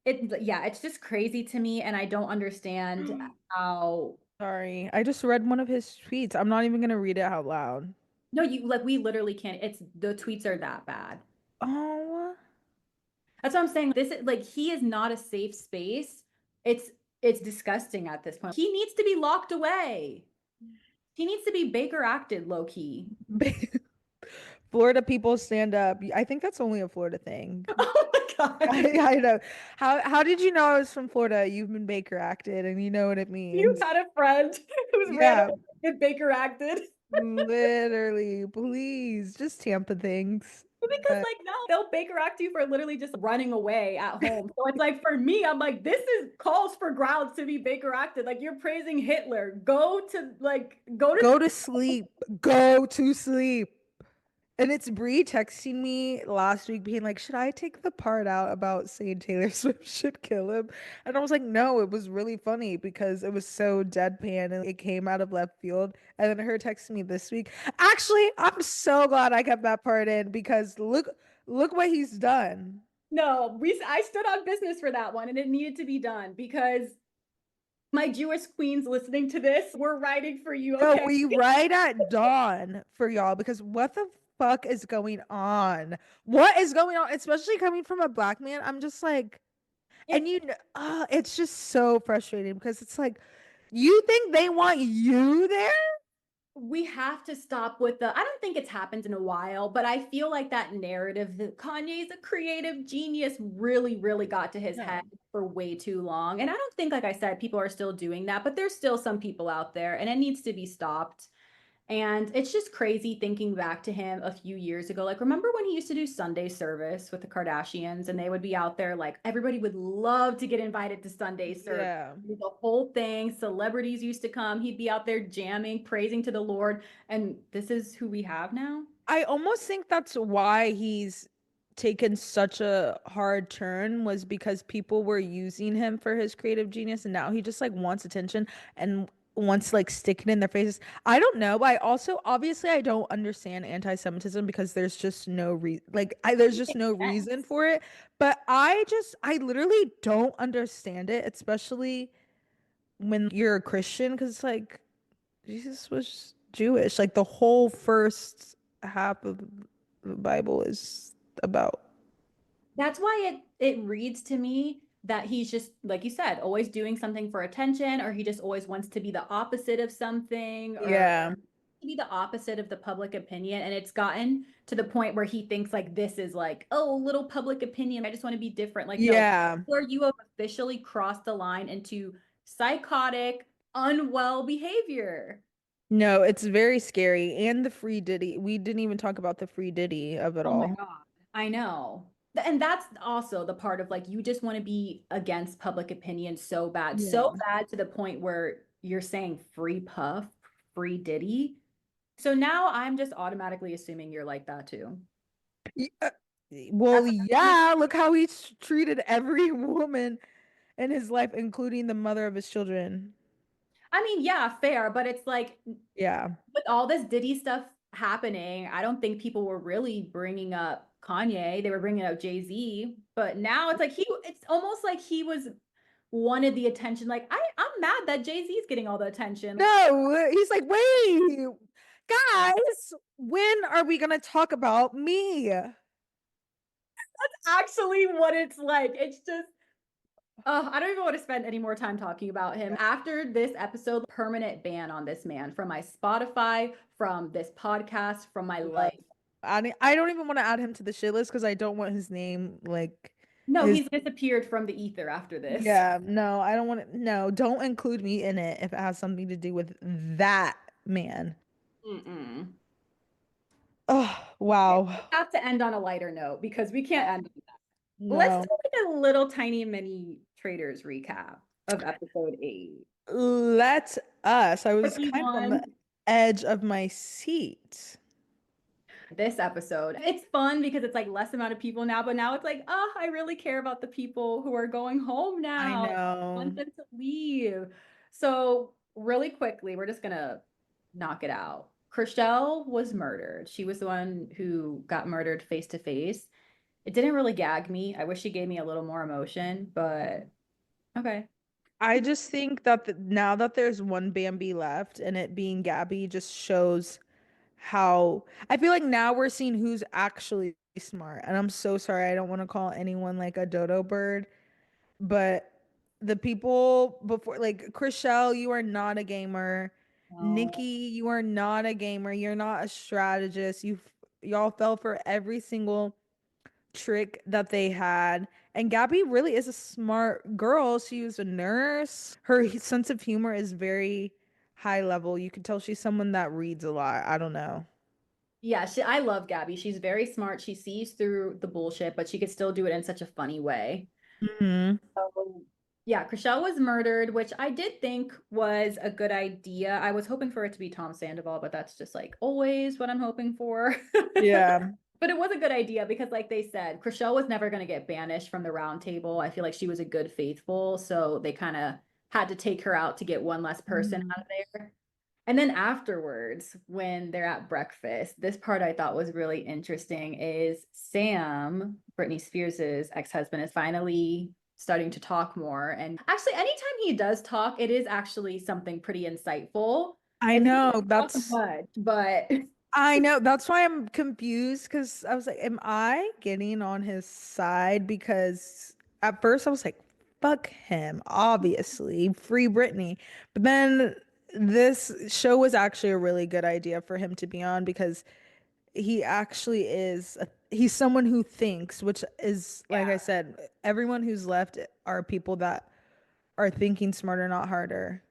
Yeah, it's just crazy to me. And I don't understand how, Sorry, I just read one of his tweets. I'm not even gonna read it out loud. no, you like, we literally can't, it's the tweets are that bad. Oh, That's what I'm saying. This is like he is not a safe space. It's it's disgusting at this point. He needs to be locked away. He needs to be Baker acted low key. Florida people stand up. I think that's only a Florida thing. Oh my God. I know. How did you know I was from Florida? You've been Baker acted and you know what it You means. had a friend who's Yeah, randomly Baker acted. literally. Please, just Tampa things. Because But like now they'll Baker act you for literally just running away at home. So it's like for me, I'm like, this is calls for grounds to be Baker acted. Like you're praising Hitler. Go to go to sleep. Go to sleep. And it's Bree texting me last week being like, should I take the part out about saying Taylor Swift should kill him? And I was like, no, it was really funny because it was so deadpan and it came out of left field. And then her texting me this week. Actually, I'm so glad I kept that part in because look what he's done. no, we I stood on business for that one and it needed to be done because my Jewish queens listening to this, we're writing for you, No, okay? we ride at dawn for y'all because what the fuck is going on? What is going on? Especially coming from a black man. I'm just like, It's and it's just so frustrating because it's like, you think they want you there? we have to stop with the I don't think it's happened in a while, but I feel like that narrative that Kanye's a creative genius really, really got to his head No. for way too long. And I don't think, like I said, people are still doing that, but there's still some people out there and it needs to be stopped. And it's just crazy thinking back to him a few years ago. Like, remember when he used to do Sunday service with the Kardashians and they would be out there? Like, everybody would love to get invited to Sunday service. Yeah. The whole thing, celebrities used to come. He'd be out there jamming, praising to the Lord. And this is who we have now. I almost think that's why he's taken such a hard turn was because people were using him for his creative genius and now he just like wants attention and wants to like stick it in their faces. I don't know, but I also obviously I don't understand anti-Semitism because there's just no there's just no reason for it. But I literally don't understand it, especially when you're a Christian, because it's like Jesus was Jewish. Like the whole first half of the Bible is about. That's why it reads to me that he's just like you said, always doing something for attention, or he just always wants to be the opposite of something, or Yeah. to be the opposite of the public opinion. And it's gotten to the point where he thinks like this is like, oh, little public opinion. I just want to be different. Like, no, Yeah. where you have officially crossed the line into psychotic, unwell behavior. No, it's very scary. And the free Diddy. We didn't even talk about the free Diddy of it Oh my all. God. I know. And that's also the part of like you just want to be against public opinion so Yeah. bad to the point where you're saying free Puff, free Diddy. So now I'm just automatically assuming you're like that too. Y- uh, Well, yeah, look how he's treated every woman in his life, including the mother of his children. I mean, yeah, fair, but it's like Yeah. with all this Diddy stuff happening, I don't think people were really bringing up Kanye. They were bringing up Jay-Z, but now it's like it's almost like he was wanted the attention. Like I'm mad that Jay-Z is getting all the attention. No, he's like, wait, guys, when are we gonna talk about me? Actually, what it's like. It's just I don't even want to spend any more time talking about him. After this episode, permanent ban on this man from my Spotify, from this podcast, from my No. life. I don't even want to add him to the shit list because I don't want his name like No, his. he's disappeared from the ether after this. Yeah, no, I don't want to. No, don't include me in it if it has something to do with that man. Mm-mm. Oh, We wow. have to end on a lighter note because we can't end. Let's No. do like a little tiny mini Traitors recap of episode 8. Let us. I was kind of on the Everyone, edge of my seat. this episode. It's fun because it's like less amount of people now, but now it's like, oh, I really care about the people who are going home I now. I want know. them to leave. So, really quickly, we're just gonna knock it out. Chriselle was murdered. She was the one who got murdered face to face. It didn't really gag me. I wish she gave me a little more emotion, but okay. I just think that now that there's one Bambi left and it being Gabby just shows how I feel like now we're seeing who's actually smart. And I'm so sorry, I don't want to call anyone like a dodo bird, but the people before, like Chriselle, you are not a gamer. Nikki, No. you are not a gamer. You're not a strategist. Y'all fell for every single trick that they had. And Gabby really is a smart girl. She was a nurse. Her sense of humor is very high level. You can tell she's someone that reads a lot. I don't know. Yeah, I love Gabby. She's very smart. She sees through the bullshit, but she could still do it in such a funny way. Hmm. So, yeah, Chriselle was murdered, which I did think was a good idea. I was hoping for it to be Tom Sandoval, but that's just like always what I'm hoping for. Yeah. But it was a good idea because, like they said, Chriselle was never going to get banished from the round table. I feel like she was a good faithful. So they kind of had to take her out to get one less person Mhm. out of there. And then afterwards, when they're at breakfast, this part I thought was really interesting is Sam, Britney Spears's ex-husband, is finally starting to talk more. And actually, anytime he does talk, it is actually something pretty insightful. I And he know. doesn't talk much, but I know. That's why I'm confused because I was like, am I getting on his side? Because at first I was like, fuck him, obviously, free Britney. But then this show was actually a really good idea for him to be on because he actually he's someone who thinks, which is, like I said, everyone who's left are people that are thinking smarter, not harder.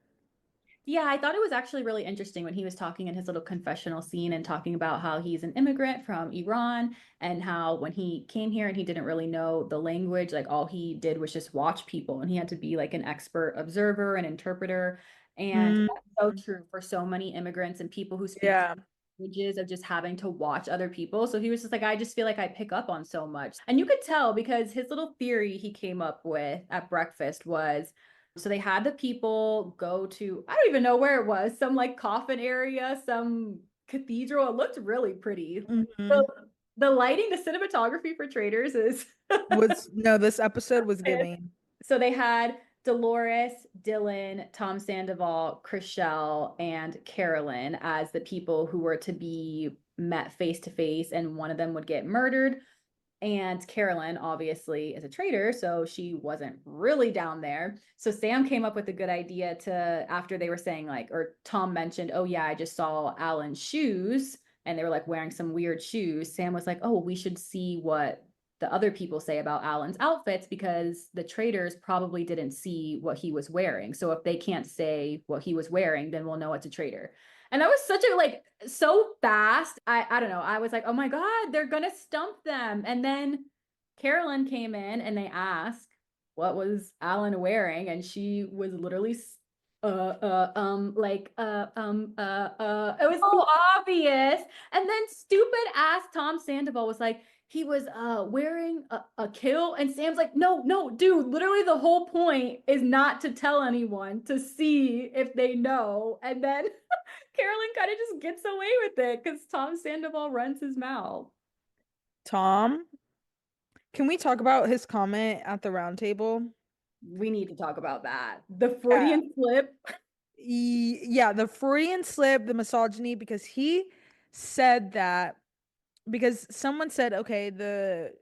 yeah, I thought it was actually really interesting when he was talking in his little confessional scene and talking about how he's an immigrant from Iran and how when he came here and he didn't really know the language, like all he did was just watch people and he had to be like an expert observer and interpreter. And Mm, that's so true for so many immigrants and people who speak yeah. languages of just having to watch other people. So he was just like, I just feel like I pick up on so much. And you could tell because his little theory he came up with at breakfast was so they had the people go to, I don't even know where it was, some like coffin area, some cathedral. It looked really pretty. Hmm. So the lighting, the cinematography for Traders is Was no, this episode was giving. so they had Dolores, Dylan, Tom Sandoval, Chriselle, and Carolyn as the people who were to be met face to face, and one of them would get murdered. And Carolyn obviously is a traitor, so she wasn't really down there. So Sam came up with a good idea to, after they were saying, like, or Tom mentioned, oh, yeah, I just saw Alan's shoes and they were like wearing some weird shoes. Sam was like, oh, we should see what the other people say about Alan's outfits because the traders probably didn't see what he was wearing. So if they can't say what he was wearing, then we'll know it's a traitor. And that was such a like so fast. I don't know. I was like, oh my God, they're gonna stump them. And then Carolyn came in and they asked what was Alan wearing, and she was literally it was so obvious. And then stupid ass Tom Sandoval was like, he was wearing a kill, and Sam's like, no, no, dude, literally the whole point is not to tell anyone, to see if they know. And then Carolyn kind of just gets away with it because Tom Sandoval runs his mouth. Tom, can we talk about his comment at the round table? We need to talk about that. The Yeah. Freudian slip. Yeah, the Freudian slip, the misogyny, because he said that because someone said, okay, the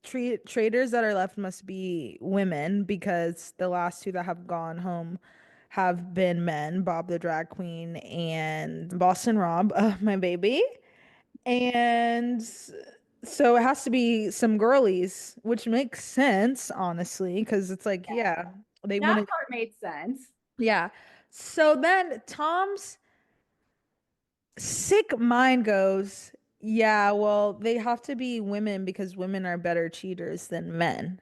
traders that are left must be women because the last two that have gone home have been men, Bob the drag queen and Boston Rob, my baby. And so it has to be some girlies, which makes sense, honestly, because it's like, yeah, they want That to, part made sense. yeah. So then Tom's sick mind goes, yeah, well, they have to be women because women are better cheaters than men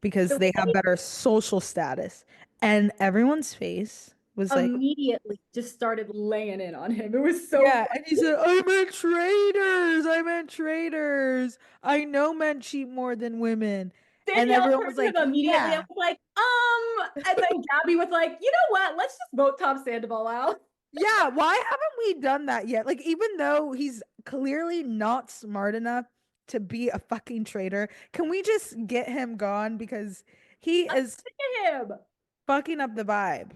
because The they have way better social status. And everyone's face was like, immediately just started laying in on him. It was so yeah. And he said, I meant traitors. I meant traitors. I know men cheat more than women. And Danielle everyone was turned to like, him immediately and yeah. was like, and then Gabby was like, you know what? Let's just vote Tom Sandoval out. Yeah, why haven't we done that yet? Like, even though he's clearly not smart enough to be a fucking traitor, can we just get him gone because he I'm is sick of him. fucking up the vibe?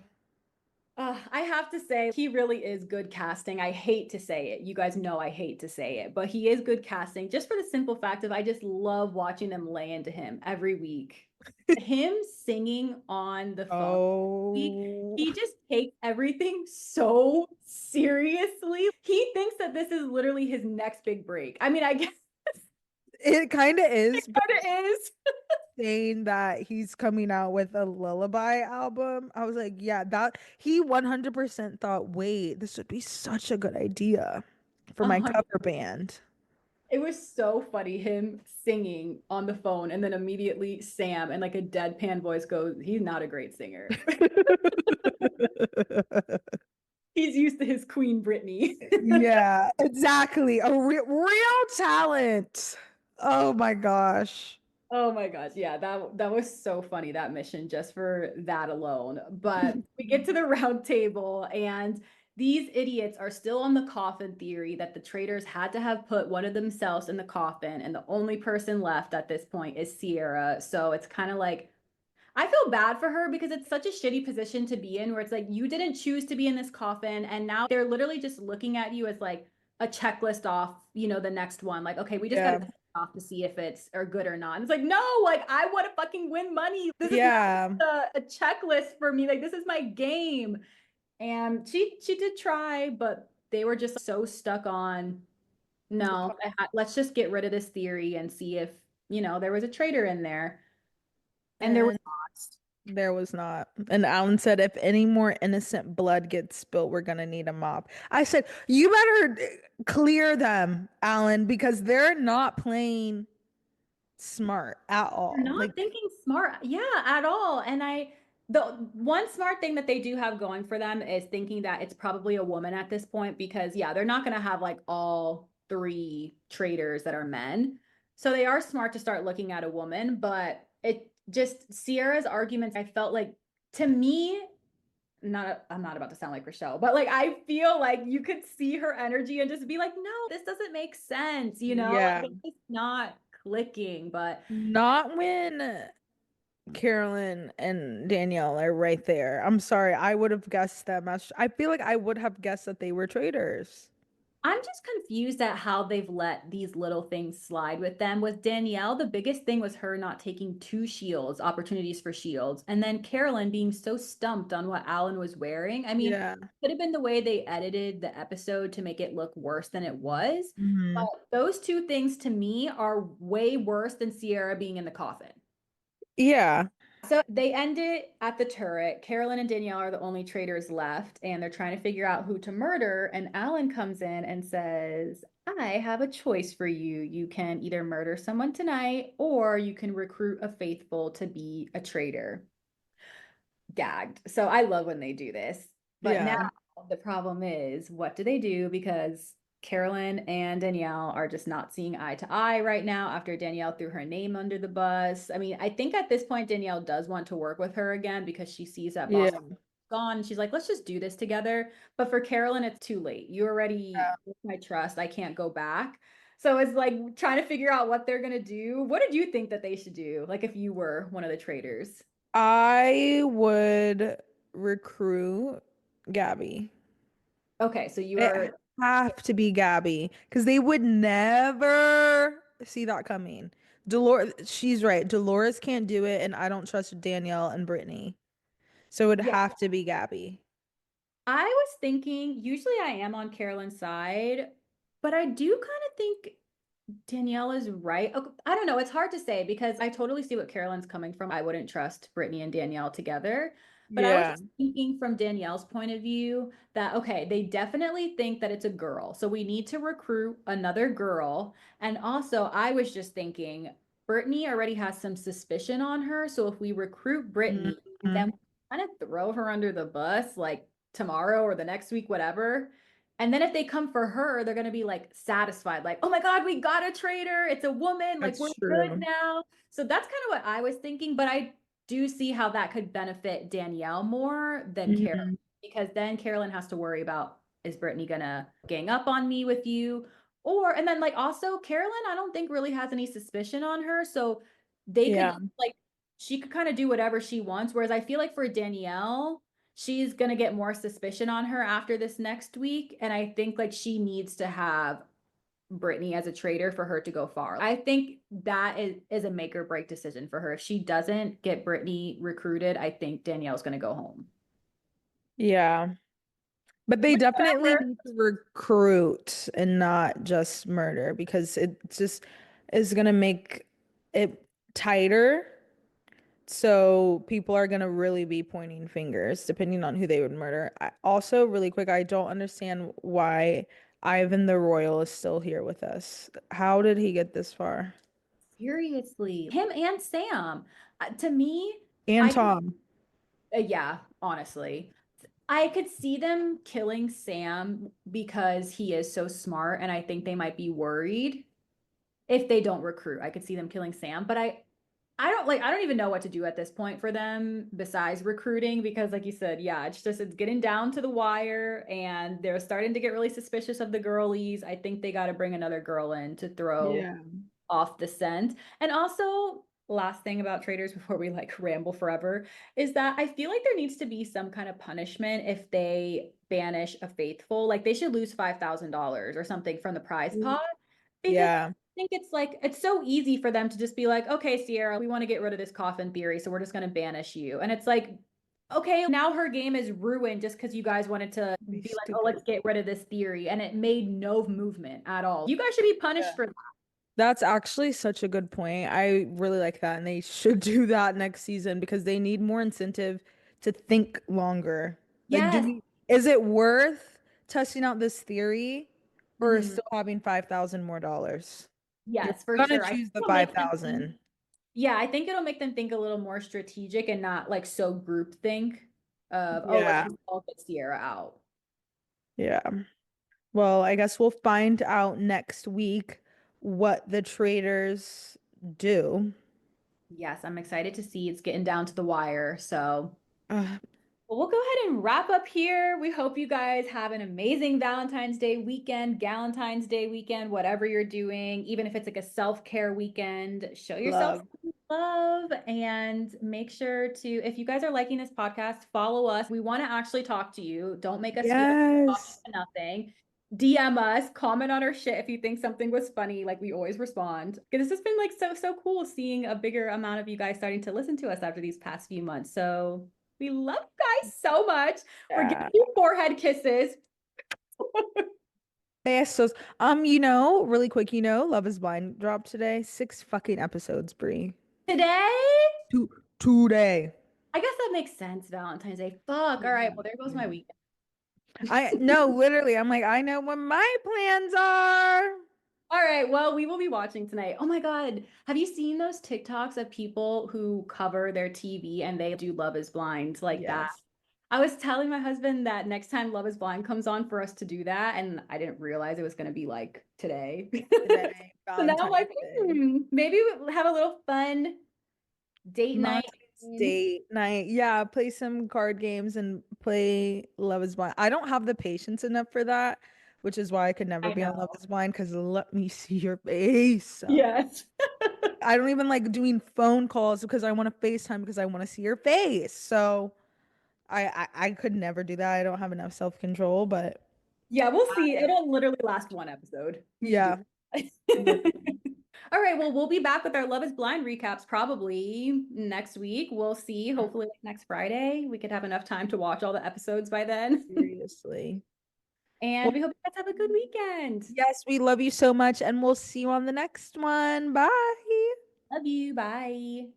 I have to say, he really is good casting. I hate to say it. You guys know I hate to say it, but he is good casting just for the simple fact of I just love watching them lay into him every week. Him singing on the phone. Oh, He just takes everything so seriously. He thinks that this is literally his next big break. I mean, I guess it kind of it is, but kind of is. saying that he's coming out with a lullaby album, I was like, yeah, that he 100% thought, wait, this would be such a good idea for my 100. cover band. It was so funny him singing on the phone and then immediately Sam and like a deadpan voice goes, he's not a great singer. He's used to his Queen Brittany. Yeah, exactly. A real talent. Oh my gosh. Oh my gosh, yeah, that was so funny, that mission, just for that alone. But we get to the round table, and these idiots are still on the coffin theory that the traitors had to have put one of themselves in the coffin, and the only person left at this point is Sierra. So it's kind of like I feel bad for her because it's such a shitty position to be in where it's like you didn't choose to be in this coffin and now they're literally just looking at you as like a checklist off, the next one. Like, okay, we just got to Yeah. check off to see if it's or good or not. And it's like, no, like I want to fucking win money. This is not Yeah. a checklist for me. Like this is my game. And she did try, but they were just so stuck on no, let's just get rid of this theory and see if, there was a traitor in there. And there was And there was not. And Alan said, if any more innocent blood gets spilled, we're gonna need a mop. I said, you better clear them, Alan, because they're not playing smart at You're all. not Like, thinking smart, yeah, at all. And the one smart thing that they do have going for them is thinking that it's probably a woman at this point because, yeah, they're not going to have like all three traders that are men. So they are smart to start looking at a woman, but it just Sierra's arguments, I felt like to me, I'm not about to sound like Rochelle, but like I feel like you could see her energy and just be like, no, this doesn't make sense, yeah, like it's just not clicking. But not when Carolyn and Danielle are right there. I'm sorry, I would have guessed them as I feel like I would have guessed that they were traitors. I'm just confused at how they've let these little things slide with them. With Danielle, the biggest thing was her not taking two shields, opportunities for shields, and then Carolyn being so stumped on what Alan was wearing. I mean, Yeah. could have been the way they edited the episode to make it look worse than it was. Hmm. But those two things to me are way worse than Sierra being in the coffin. Yeah. So they end it at the turret. Carolyn and Danielle are the only traitors left, and they're trying to figure out who to murder. And Alan comes in and says, I have a choice for you. You can either murder someone tonight, or you can recruit a faithful to be a traitor. Gagged. So I love when they do this. But now Yeah. the problem is, what do they do? Because Carolyn and Danielle are just not seeing eye to eye right now after Danielle threw her name under the bus. I mean, I think at this point, Danielle does want to work with her again because she sees that Yeah. Boston gone. She's like, let's just do this together. But for Carolyn, it's too late. You already broke my trust. I can't go back. So it's like trying to figure out what they're going to do. What did you think that they should do? Like if you were one of the traitors? I would recruit Gabby. Okay, so you It are. have to be Gabby because they would never see that coming. Dolores, she's right. Dolores can't do it, and I don't trust Danielle and Brittany. So it would Yeah, have to be Gabby. I was thinking, usually I am on Carolyn's side, but I do kind of think Danielle is right. Okay, I don't know. It's hard to say because I totally see what Carolyn's coming from. I wouldn't trust Brittany and Danielle together. But I was Yeah. just thinking from Danielle's point of view that, okay, they definitely think that it's a girl. So we need to recruit another girl. And also, I was just thinking, Brittany already has some suspicion on her. So if we recruit Brittany and then Mhm. kind of throw her under the bus, like tomorrow or the next week, whatever, and then if they come for her, they're going to be like satisfied, like, oh my God, we got a traitor. It's a woman. Like, we're That's good true. now. So that's kind of what I was thinking. But I do see how that could benefit Danielle more than Carolyn, Mhm. because then Carolyn has to worry about, is Brittany going to gang up on me with you? Or, and then like also, Carolyn, I don't think really has any suspicion on her. So they could, Yeah. like, she could kind of do whatever she wants. Whereas I feel like for Danielle, she's going to get more suspicion on her after this next week. And I think like she needs to have Brittany as a traitor for her to go far. I think that is a make or break decision for her. If she doesn't get Brittany recruited, I think Danielle's going to go home. Yeah. But they definitely Whatever. need to recruit and not just murder because it just is gonna make it tighter. So people are gonna really be pointing fingers depending on who they would murder. Also, really quick, I don't understand why Ivan the Royal is still here with us. How did he get this far? Seriously, him and Sam. To me, And I could, Tom. yeah, honestly. I could see them killing Sam because he is so smart, and I think they might be worried if they don't recruit. I could see them killing Sam, but I don't even know what to do at this point for them besides recruiting because like you said, yeah, it's getting down to the wire and they're starting to get really suspicious of the girlies. I think they got to bring another girl in to throw Yeah. off the scent. And also, last thing about traders before we like ramble forever is that I feel like there needs to be some kind of punishment if they banish a faithful. Like they should lose $5,000 or something from the prize pot because Yeah. I think it's like it's so easy for them to just be like, okay, Sierra, we want to get rid of this coffin theory, so we're just going to banish you. And it's like, okay, now her game is ruined just because you guys wanted to Be be like, oh, stupid. let's get rid of this theory, and it made no movement at all. You guys should be punished Yeah. for that. That's actually such a good point. I really like that, and they should do that next season because they need more incentive to think longer. Like, Yes. is it worth testing out this theory or Mhm. still having 5,000 more dollars? You're Yes, for gonna sure. I think choose the it'll make them think. 5,000. Yeah, I think it'll make them think a little more strategic and not like so group think of, oh, let's Yeah. just all get Sierra out. Yeah. Well, I guess we'll find out next week what the traders do. Yes, I'm excited to see it's getting down to the wire. So Uh, well, we'll go ahead and wrap up here. We hope you guys have an amazing Valentine's Day weekend, Galentine's Day weekend, whatever you're doing, even if it's like a self-care weekend, show yourself love. some love and make sure to, if you guys are liking this podcast, follow us. We want to actually talk to you. Don't make us feel like we're talking Yes. to nothing. DM us, comment on our shit if you think something was funny. Like we always respond. Because this has been like so cool seeing a bigger amount of you guys starting to listen to us after these past few months. So we love you guys so much. We're giving Yeah. you forehead kisses Besos. Really quick, Love is Blind dropped today. 6 fucking episodes, Brie. today. Two today. I guess that makes sense. Valentine's Day. Fuck. All right. Yeah. Well, there goes my Yeah. weekend. I no, literally, I'm like, I know what my plans are. All right. Well, we will be watching tonight. Oh my God. Have you seen those TikToks of people who cover their TV and they do Love is Blind like that? Yes. I was telling my husband that next time Love is Blind comes on for us to do that, and I didn't realize it was going to be like today. Today, So now I'm Valentine's like, Day. maybe we'll have a little fun date night. Valentine's date night. Yeah, play some card games and play Love is Blind. I don't have the patience enough for that, which is why I could never I be on Love know. is Blind because let me see your face. Yes. I don't even like doing phone calls because I want to FaceTime because I want to see your face. So I could never do that. I don't have enough self-control, but Yeah, we'll see. It'll literally last one episode. We do. yeah, literally. All right, well, we'll be back with our Love is Blind recaps probably next week. We'll see. Hopefully, like next Friday, we could have enough time to watch all the episodes by then. Seriously. And Well, we hope you guys have a good weekend. yes, we love you so much, and we'll see you on the next one. Bye. Love you. Bye.